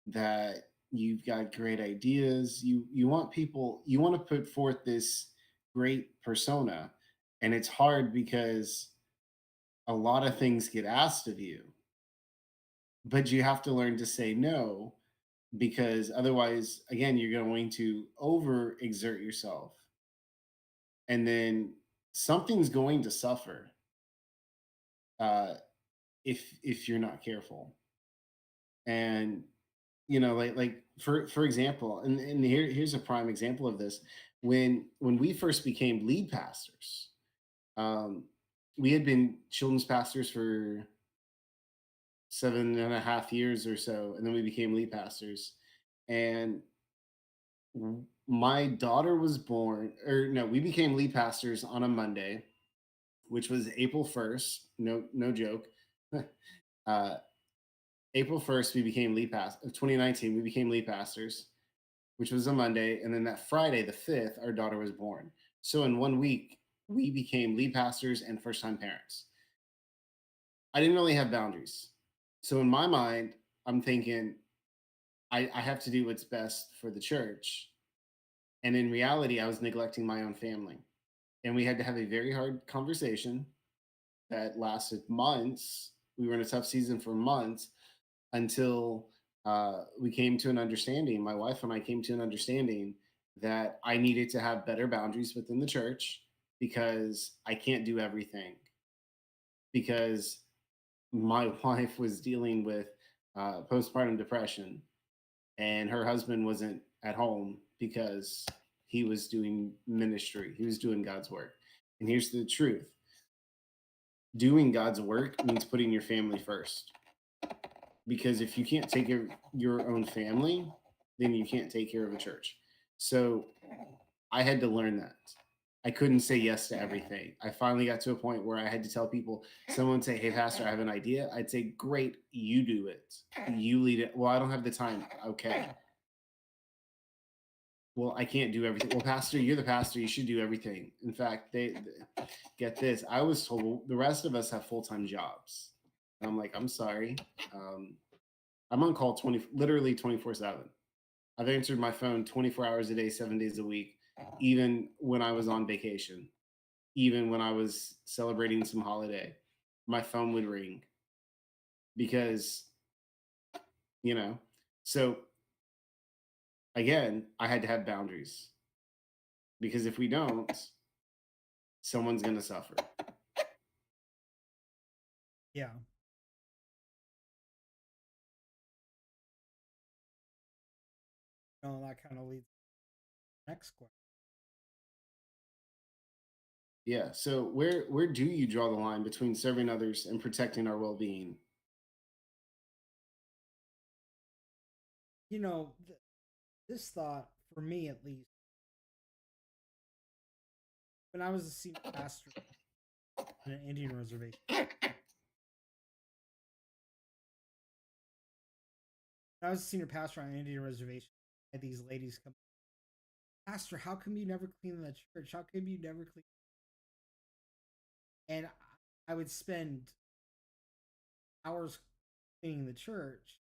that you've got great ideas. You want people, you want to put forth this great persona. And it's hard because a lot of things get asked of you, but you have to learn to say no because otherwise, again, you're going to overexert yourself, and then something's going to suffer uh, if you're not careful. And like for example, and here's a prime example of this. When we first became lead pastors, um, we had been children's pastors for 7.5 years or so, and then we became lead pastors. And my daughter was born, or no, we became lead pastors on a Monday, which was April 1st. No joke. uh, April 1st, we became lead pastors. Of 2019, we became lead pastors, which was a Monday. And then that Friday, the 5th, our daughter was born. So in 1 week, we became lead pastors and first time parents. I didn't really have boundaries. So in my mind, I'm thinking, I have to do what's best for the church. And in reality, I was neglecting my own family. And we had to have a very hard conversation that lasted months. We were in a tough season for months until we came to an understanding. My wife and I came to an understanding that I needed to have better boundaries within the church because I can't do everything. Because my wife was dealing with postpartum depression, and her husband wasn't at home because he was doing ministry, he was doing God's work. And here's the truth: doing God's work means putting your family first. Because if you can't take care of your own family, then you can't take care of a church. So I had to learn that. I couldn't say yes to everything. I finally got to a point where I had to tell people, someone say, hey, Pastor, I have an idea. I'd say, great, you do it. You lead it. Well, I don't have the time. Okay. well, I can't do everything. Well, pastor, you're the pastor. You should do everything. In fact, get this. I was told the rest of us have full time jobs. And I'm like, I'm sorry. Um, I'm on call literally 24/7. I've answered my phone 24 hours a day, 7 days a week, even when I was on vacation, even when I was celebrating some holiday. My phone would ring because, you know, so again, I had to have boundaries because if we don't, someone's going to suffer. Yeah. That kind of leads to the next question. Yeah. So where do you draw the line between serving others and protecting our well-being? You know, this thought, for me at least, when I was a senior pastor on an Indian reservation, when I was a senior pastor on an Indian reservation, I had these ladies come, Pastor, how come you never clean the church? How come you never clean? And I would spend hours cleaning the church.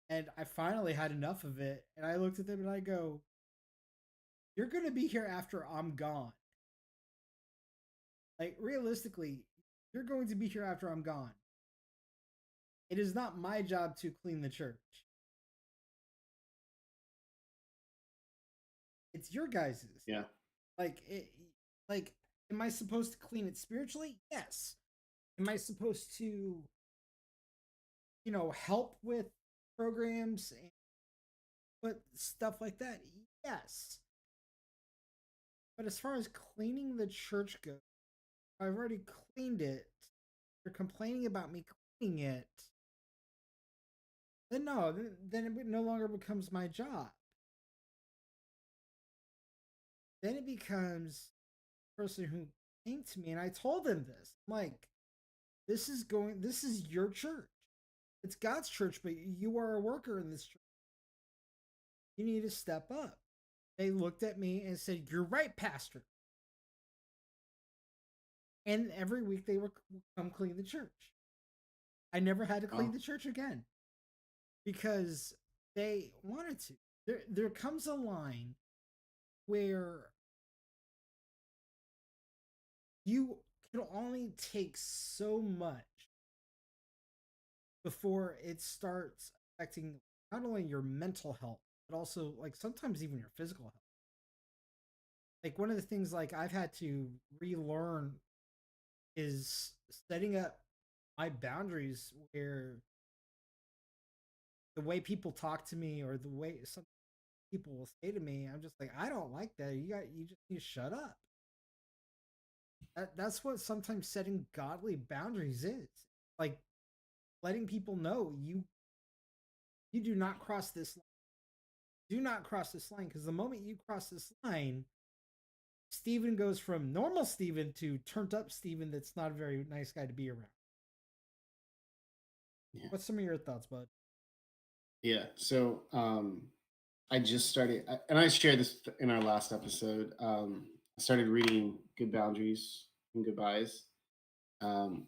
And I finally had enough of it. And I looked at them and I go, you're going to be here after I'm gone. Like, realistically, you're going to be here after I'm gone. It is not my job to clean the church. It's your guys's. Yeah. Like, like, am I supposed to clean it spiritually? Yes. Am I supposed to, help with programs and but stuff like that? Yes. But as far as cleaning the church goes, I've already cleaned it. You're complaining about me cleaning it. Then no, then it no longer becomes my job. Then it becomes the person who came to me, and I told them this. I'm like, this is your church. It's God's church, but you are a worker in this church. You need to step up. They looked at me and said, you're right, Pastor. And every week they would come clean the church. I never had to clean the church again because they wanted to. There comes a line where you can only take so much before it starts affecting not only your mental health, but also like sometimes even your physical health. Like one of the things like I've had to relearn is setting up my boundaries where the way people talk to me or the way some people will say to me, I'm just like, I don't like that. You just need to shut up. That's what sometimes setting godly boundaries is. Like letting people know you do not cross this line. Do not cross this line because the moment you cross this line, Steven goes from normal Steven to turned up Steven that's not a very nice guy to be around. Yeah. What's some of your thoughts, bud? Yeah. So I just started, and I shared this in our last episode. I started reading Good Boundaries and Goodbyes. Um,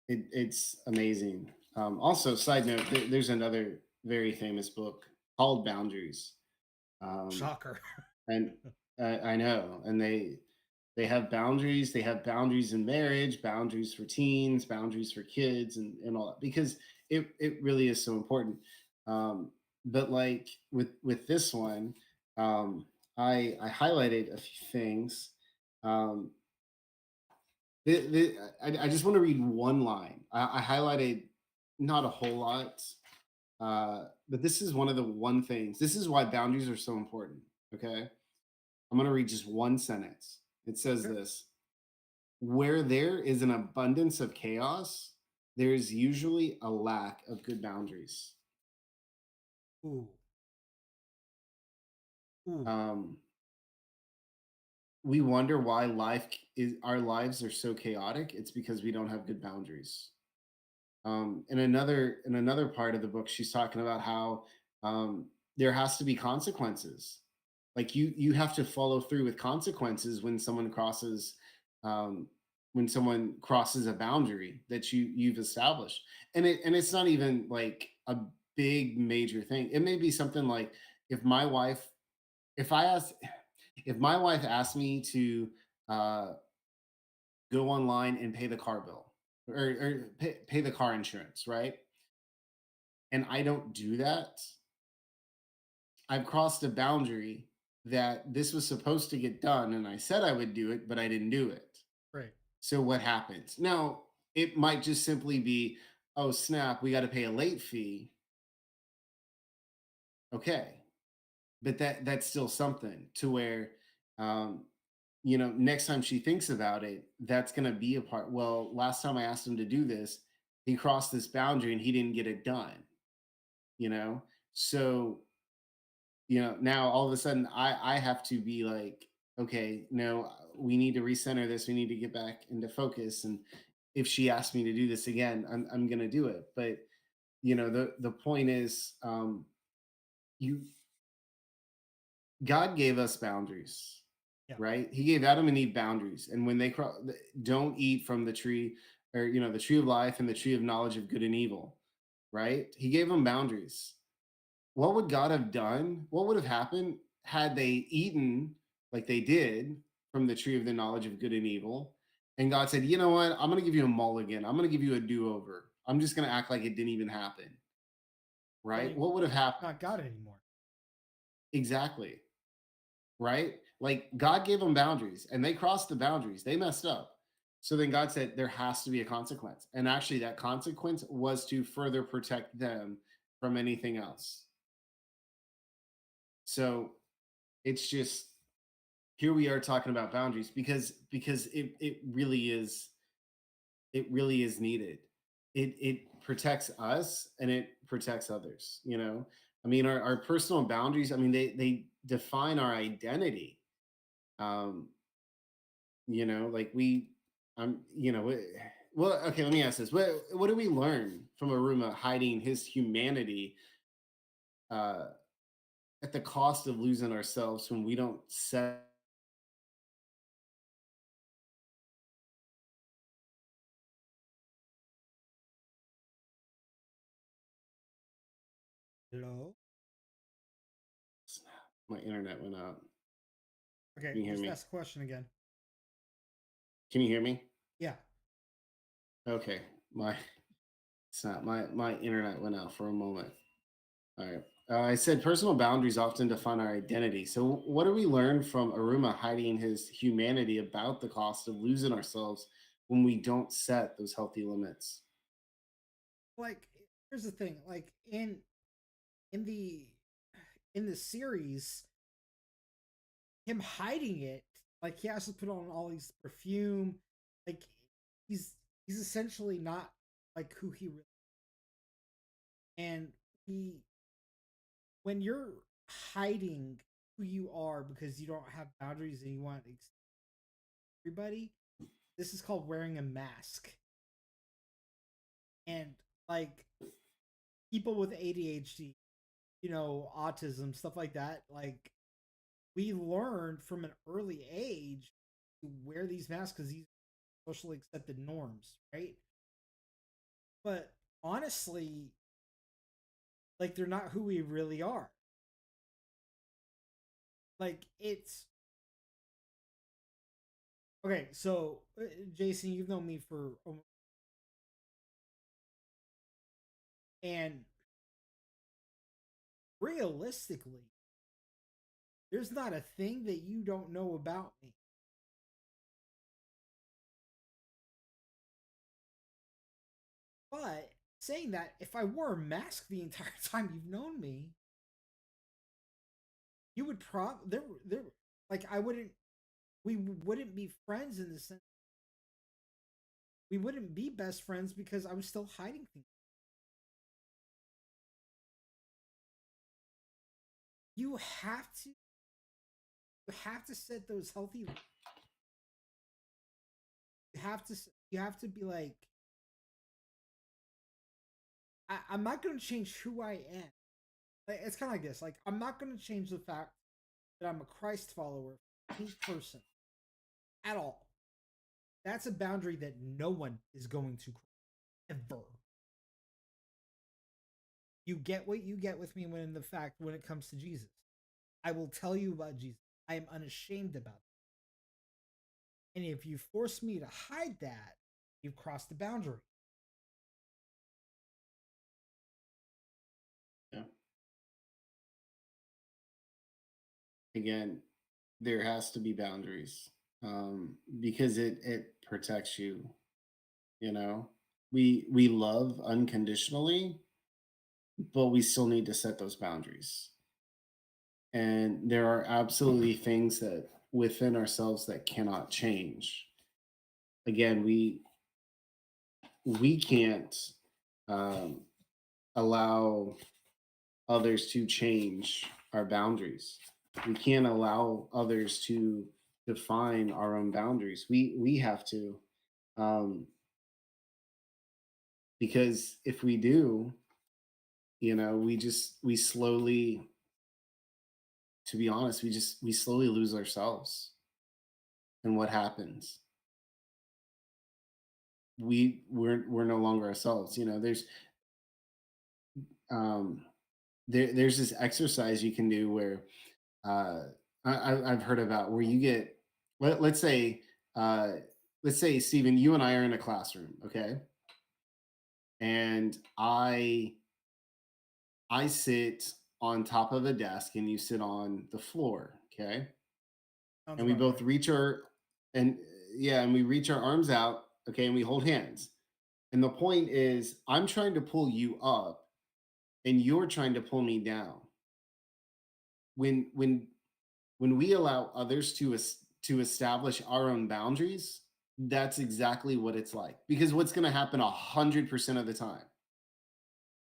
it's amazing. Also, side note, there's another very famous book called Boundaries. Shocker. And I know, and they have boundaries. They have boundaries in marriage, boundaries for teens, boundaries for kids, and all that because it really is so important. Um, but like with this one, I highlighted a few things. Um, I just want to read one line. I highlighted not a whole lot, but this is one of the one things. This is why boundaries are so important. Okay, I'm going to read just one sentence. It says Okay. this: where there is an abundance of chaos, there is usually a lack of good boundaries. Ooh. Ooh. Um, we wonder why our lives are so chaotic. It's because we don't have good boundaries. In another part of the book, she's talking about how there has to be consequences. Like you have to follow through with consequences um, when someone crosses a boundary that you've established. And it's not even like a big major thing. It may be something like if my wife if I ask if my wife asked me to uh, go online and pay the car bill or pay the car insurance, right? And I don't do that, I've crossed a boundary that this was supposed to get done. And I said I would do it, but I didn't do it. Right. So what happens? Now, it might just simply be, oh, snap, we got to pay a late fee. Okay. But that's still something to where, um, next time she thinks about it, that's going to be a part. Well, last time I asked him to do this, he crossed this boundary and he didn't get it done, you know? So, now all of a sudden I have to be like, okay, no, we need to recenter this. We need to get back into focus. And if she asks me to do this again, I'm going to do it. But, the point is, you, God gave us boundaries, Yeah. right? He gave Adam and Eve boundaries. And when they don't eat from the tree or, the tree of life and the tree of knowledge of good and evil, right? He gave them boundaries. What would God have done? What would have happened had they eaten like they did from the tree of the knowledge of good and evil? And God said, you know what? I'm going to give you a mulligan. I'm going to give you a do over. I'm just going to act like it didn't even happen. Well, Right? then What would have happened? not God anymore. Exactly. Right? Like God gave them boundaries and they crossed the boundaries. They messed up. So then God said there has to be a consequence. And actually, that consequence was to further protect them from anything else. So it's just here we are talking about boundaries because it really is needed. It protects us and it protects others. I mean, our personal boundaries, I mean, they define our identity. um like well, okay, let me ask this. What do we learn from Aruma hiding his humanity uh at the cost of losing ourselves when we don't set. Hello. My internet went out. Okay, Can you hear just me? ask the question again. Can you hear me? Yeah. Okay. It's not my internet went out for a moment. All right. I said personal boundaries often define our identity. So, what do we learn from Aruma hiding his humanity about the cost of losing ourselves when we don't set those healthy limits? Like, here's the thing. Like in the in the series, him hiding it, like he has to put on all these perfume. Like he's he's essentially not like who he really. And he when you're hiding who you are because you don't have boundaries and you want everybody, this is called wearing a mask. And like people with ADHD, autism, stuff like that, like we learned from an early age to wear these masks because these are socially accepted norms, right? But honestly, like they're not who we really are. Like it's okay. So, Jason, you've known me for and realistically, there's not a thing that you don't know about me. But saying that, if I wore a mask the entire time you've known me, you would there like I wouldn't we wouldn't be friends in the sense we wouldn't be best friends because I was still hiding things. You have to set those healthy. You have to be like I'm not going to change who I am. It's kind of like this. Like, I'm not going to change the fact that I'm a Christ follower for any person at all. That's a boundary that no one is going to cross ever. You get what you get with me when it comes to Jesus. I will tell you about Jesus. I am unashamed about it. And if you force me to hide that, you've crossed the boundary. Yeah. Again, there has to be boundaries, because it protects you. You know, we love unconditionally, but we still need to set those boundaries. And there are absolutely things that within ourselves that cannot change. Again, we can't, um, allow others to change our boundaries. We can't allow others to define our own boundaries. We have to, um, because if we do, we slowly, to be honest, we slowly lose ourselves. And what happens? We're no longer ourselves. Um, there's this exercise you can do where, uh, I've heard about, where you get, let's say, uh, Stephen, you and I are in a classroom, okay, and I sit on top of a desk and you sit on the floor, okay, Sounds and we about both right. reach our and yeah, and we reach our arms out, okay, and we hold hands. And the point is, I'm trying to pull you up, and you're trying to pull me down. When when when we allow others to establish our own boundaries, that's exactly what it's like. Because what's going to happen 100% of the time,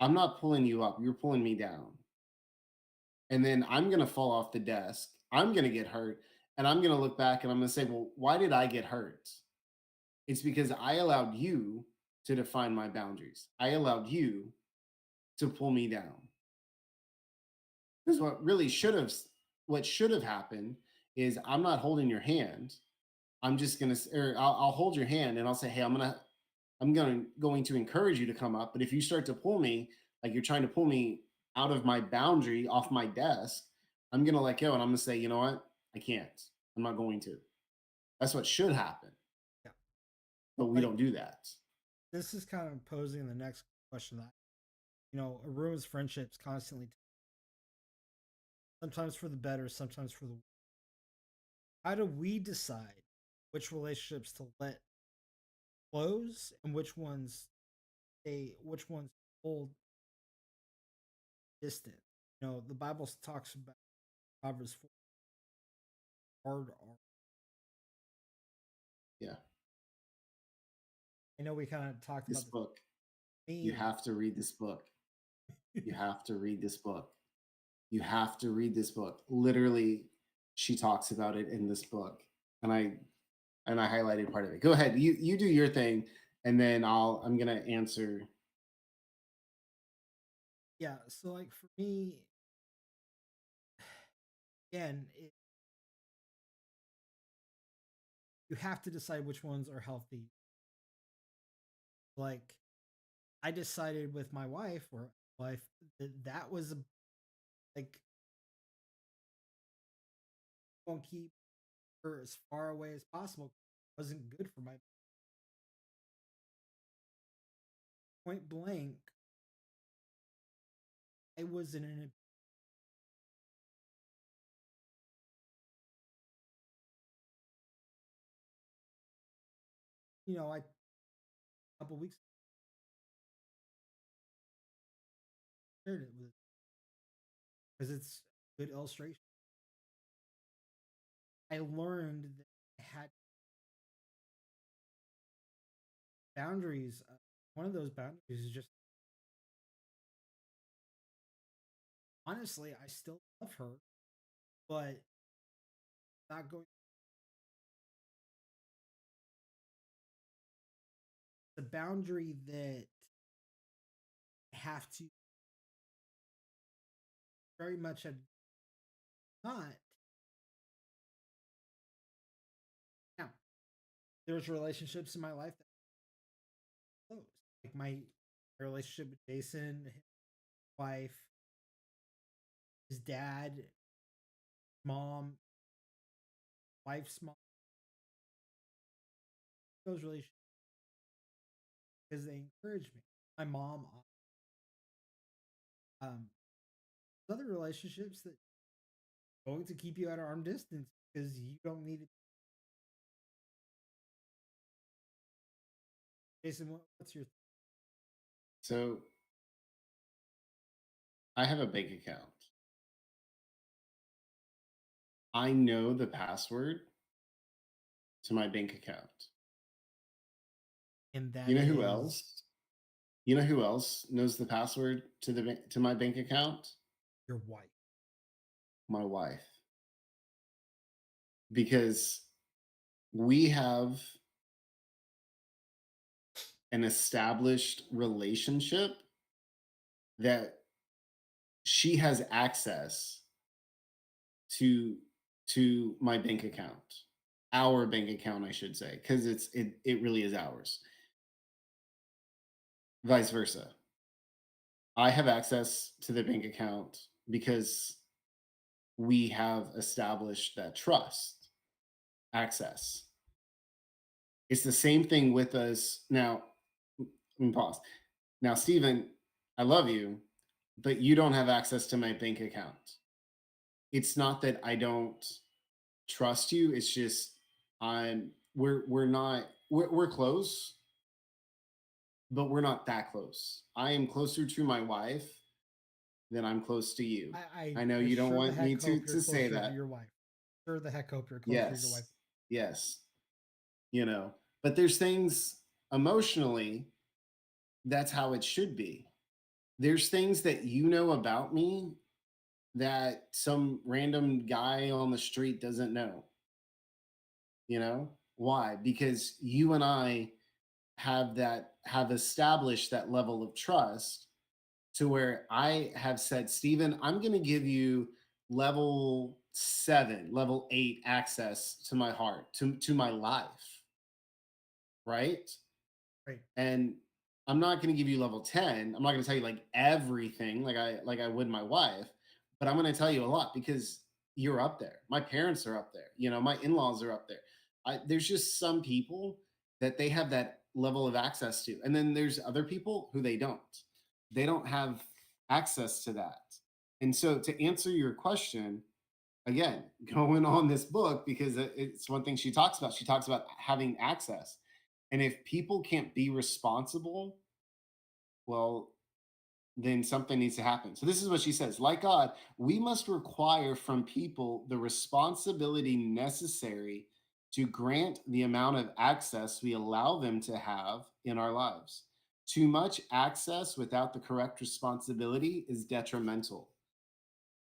I'm not pulling you up, you're pulling me down, and then I'm going to fall off the desk, I'm going to get hurt, and I'm going to look back and I'm going to say, well, why did I get hurt? It's because I allowed you to define my boundaries. I allowed you to pull me down. Because what should have happened is, I'm not holding your hand. I'm just gonna, or I'll hold your hand and I'll say, hey, I'm going to encourage you to come up. But if you start to pull me, like you're trying to pull me out of my boundary, off my desk, I'm gonna let go and I'm gonna say, you know what? I can't. I'm not going to. That's what should happen. Yeah. But we Like, don't do that. this is kind of posing the next question that, it ruins friendships constantly, sometimes for the better, sometimes for the worse. How do we decide which relationships to let close and which ones hold distant? The Bible talks about Proverbs 4, hard are. Yeah. I know we kind of talked This about this book, you theme. have to read this book. You have to read this book. You have to read this book. Literally, she talks about it in this book. And I highlighted part of it. Go ahead. You do your thing, and then I'm gonna answer. Yeah, so like for me, again, you have to decide which ones are healthy. Like, I decided with my wife that was like, gonna keep her as far away as possible. It wasn't good for my point blank. I was in an I a couple weeks shared it with, because it's a good illustration. I learned that I had boundaries. One of those boundaries is just, honestly, I still love her, but not going the boundary that I have to very much had not. Now, there's relationships in my life that are close. Like my relationship with Jason, his wife, his dad, mom, wife's mom, those relationships because they encourage me. My mom, um, other relationships that are going to keep you at arm distance because you don't need it. Jason, what's your So I have a bank account. I know the password to my bank account. and You that know who is else? You know who else knows the password to to my bank account? your wife. My wife. Because we have an established relationship that she has access to my bank account. Our bank account, I should say, because it really is ours. Vice versa. I have access to the bank account because we have established that trust access. It's the same thing with us now. Let me pause. Now, Stephen, I love you, but you don't have access to my bank account. It's not that I don't trust you. It's just we're not we're close, but we're not that close. I am closer to my wife than I'm close to you. I know I you don't sure the want me heck hope you're to say closer to that. your wife. Sure the heck hope you're closer to your Yes. wife. Yes. You know, but there's things emotionally that's how it should be. There's things that you know about me that some random guy on the street doesn't know, you know? Why? Because you and I have established that level of trust to where I have said, Stephen, I'm going to give you level 7, level 8 access to my heart, to my life, right? Right. And I'm not going to give you level 10. I'm not going to tell you like everything like I would my wife, but I'm going to tell you a lot because you're up there. My parents are up there. You know, my in-laws are up there. There's just some people that they have that level of access to. And then there's other people who they don't. They don't have access to that. And so to answer your question, again, going on this book because it's one thing she talks about. She talks about having access. And if people can't be responsible, well, then something needs to happen. So this is what she says. Like God, we must require from people the responsibility necessary to grant the amount of access we allow them to have in our lives. Too much access without the correct responsibility is detrimental.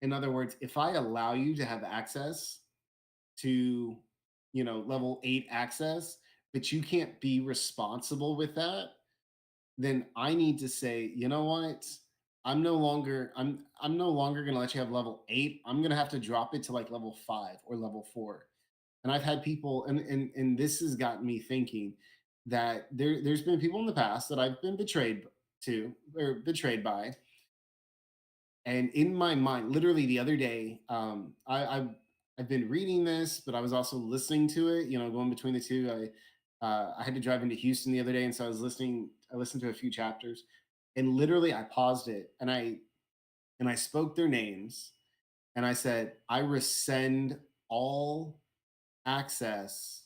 In other words, if I allow you to have access to, level 8 access, but you can't be responsible with that, then I need to say, you know what? I'm no longer going to let you have level 8. I'm going to have to drop it to like level 5 or level 4. And I've had people and this has gotten me thinking that there's been people in the past that I've been betrayed to or betrayed by. And in my mind, literally the other day, I've been reading this, but I was also listening to it. You know, going between the two. I had to drive into Houston the other day, and so I was listening. I listened to a few chapters, and literally I paused it and I spoke their names, and I said, I rescind all access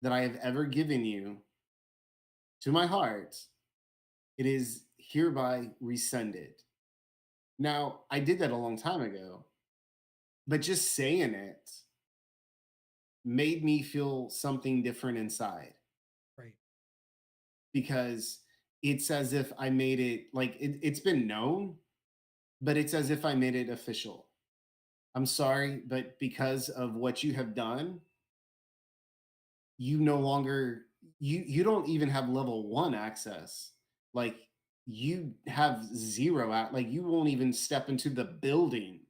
that I have ever given you to my heart. It is hereby rescinded. Now, I did that a long time ago, but just saying it made me feel something different inside Right. because it's as if I made it like it's been known, but it's as if I made it official. I'm sorry, but because of what you have done, you no longer you don't even have level 1 access. Like you have zero out, like you won't even step into the building.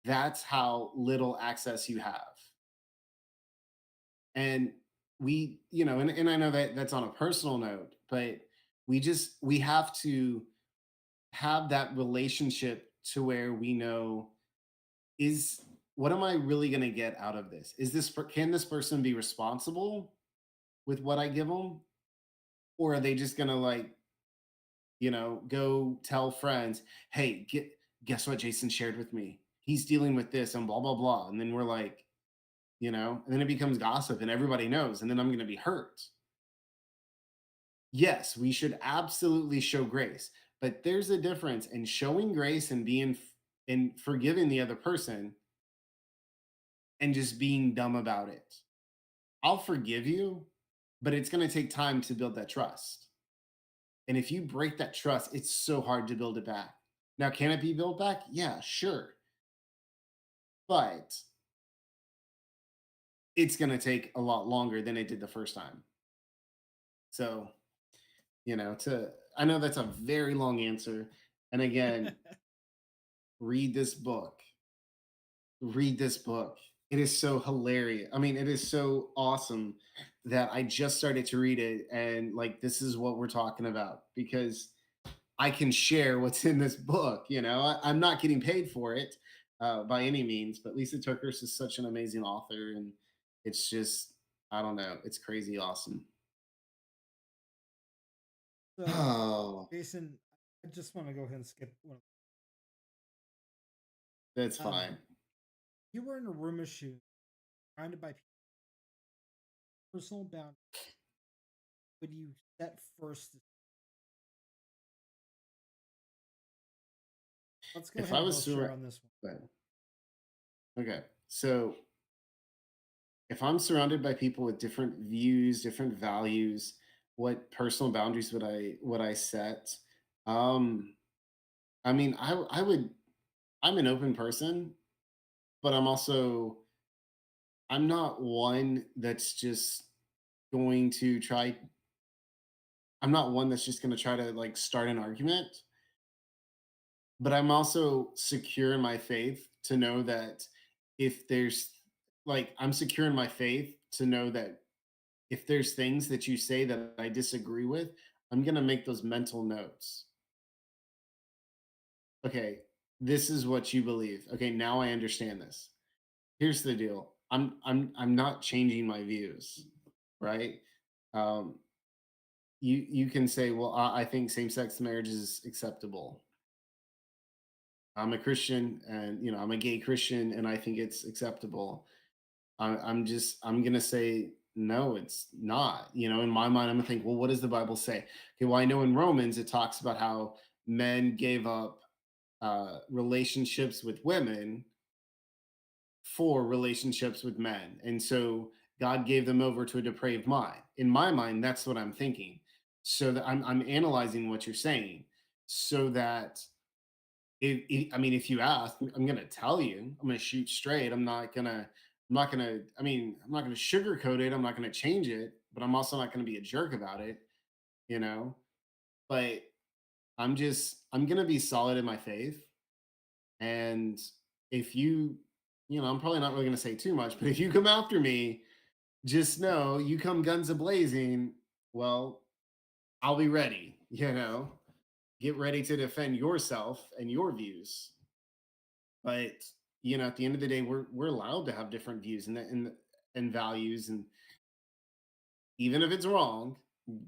That's how little access you have. And and I know that that's on a personal note, but we have to have that relationship to where we know, is what am I really going to get out of this? Can this person be responsible with what I give them, or are they just going to like, go tell friends, "Hey, guess what Jason shared with me? He's dealing with this and blah blah blah." And then we're like, and then it becomes gossip and everybody knows, and then I'm going to be hurt. Yes, we should absolutely show grace, but there's a difference in showing grace and and forgiving the other person and just being dumb about it. I'll forgive you, but it's going to take time to build that trust. And if you break that trust, it's so hard to build it back. Now, can it be built back? Yeah, sure. But it's going to take a lot longer than it did the first time. So, I know that's a very long answer. And again, read this book. Read this book. It is so hilarious. I mean, it is so awesome that I just started to read it. And like, this is what we're talking about because I can share what's in this book. I'm not getting paid for it by any means, but Lisa Turkers is such an amazing author. And it's just, I don't know, it's crazy awesome. So, Oh, Jason, I just want to go ahead and skip one. that's Um, fine. you were in a room of shoes, surrounded by people, personal boundaries. Would you set first? Let's go If ahead I and was both share surrounded, on this okay. So if I'm surrounded by people with different views, different values, what personal boundaries would I set? Um, I mean, I would. I'm an open person, but I'm not one that's just going to try. I'm not one that's just going to try to like start an argument. But I'm also secure in my faith to know that if there's I'm secure in my faith to know that if there's things that you say that I disagree with, I'm going to make those mental notes. Okay, this is what you believe. Okay, now I understand this. Here's the deal. I'm not changing my views, right? Um you can say, "Well, I think same-sex marriage is acceptable." I'm a Christian and I'm a gay Christian and I think it's acceptable. I'm gonna say no, it's not. In my mind, I'm gonna think, well, what does the Bible say? Okay, well, I know in Romans it talks about how men gave up relationships with women for relationships with men, and so God gave them over to a depraved mind. In my mind, that's what I'm thinking. So that I'm analyzing what you're saying, so that I mean, if you ask, I'm gonna tell you. I'm gonna shoot straight. I mean, I'm not gonna sugarcoat it. I'm not gonna change it, but I'm also not gonna be a jerk about it, you know. But I'm gonna be solid in my faith. And if I'm probably not really gonna say too much, but if you come after me, just know you come guns a blazing. Well, I'll be ready. Get ready to defend yourself and your views. But at the end of the day, we're allowed to have different views and values, and even if it's wrong,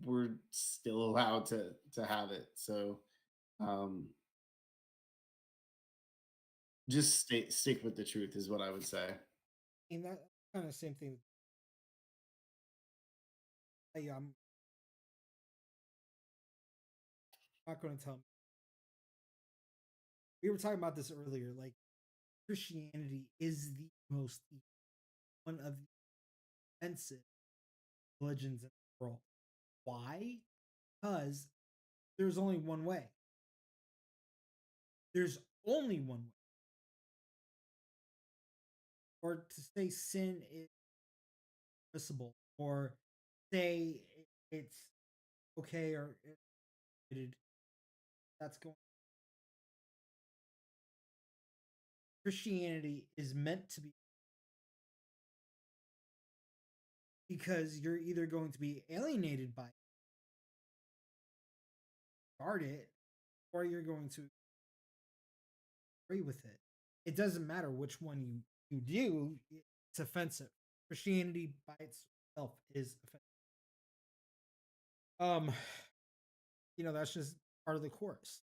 we're still allowed to have it. So um, just stick with the truth is what I would say. and that kind of same thing. I'm not going to tell. We were talking about this earlier. Like Christianity is the most one of the offensive religions in the world. Why? Because there's only one way. There's only one way. Or to say sin is permissible, or say it's okay, or That's going. Christianity is meant to be because you're either going to be alienated by it, guard it, or you're going to agree with it. It doesn't matter which one you do, it's offensive. Christianity by itself is offensive. Um, that's just part of the course.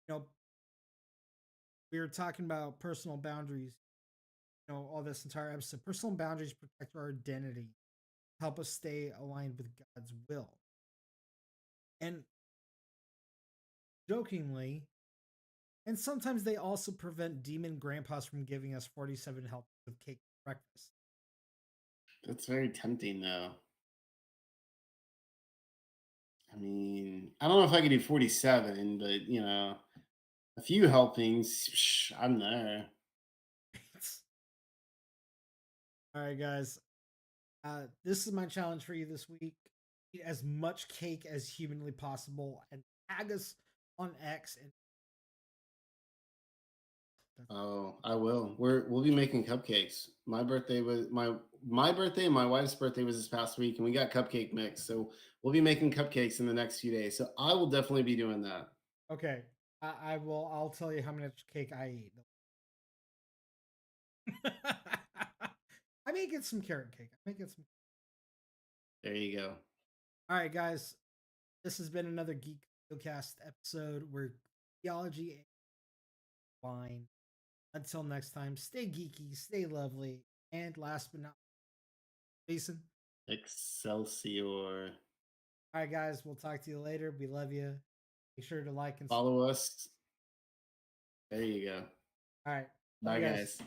You know, we were talking about personal boundaries, all this entire episode. Personal boundaries protect our identity, help us stay aligned with God's will. And jokingly, and sometimes they also prevent demon grandpas from giving us 47 helpings of cake for breakfast. That's very tempting, though. I mean, I don't know if I could do 47, but a few helpings, I'm there. All right, guys. This is my challenge for you this week. Eat as much cake as humanly possible and tag us on X. And Oh, I will. We'll be making cupcakes. My birthday was my birthday and my wife's birthday was this past week, and we got cupcake mix. So we'll be making cupcakes in the next few days. So I will definitely be doing that. okay, I will. I'll tell you how much cake I eat. I may get some carrot cake. I may get some. There you go. All right, guys. This has been another Geek Cast episode where theology and wine. Until next time, stay geeky, stay lovely, and last but not least, Jason. Excelsior. All right, guys. We'll talk to you later. We love you. Make sure to like and follow us. There you go. All right. Bye, guys.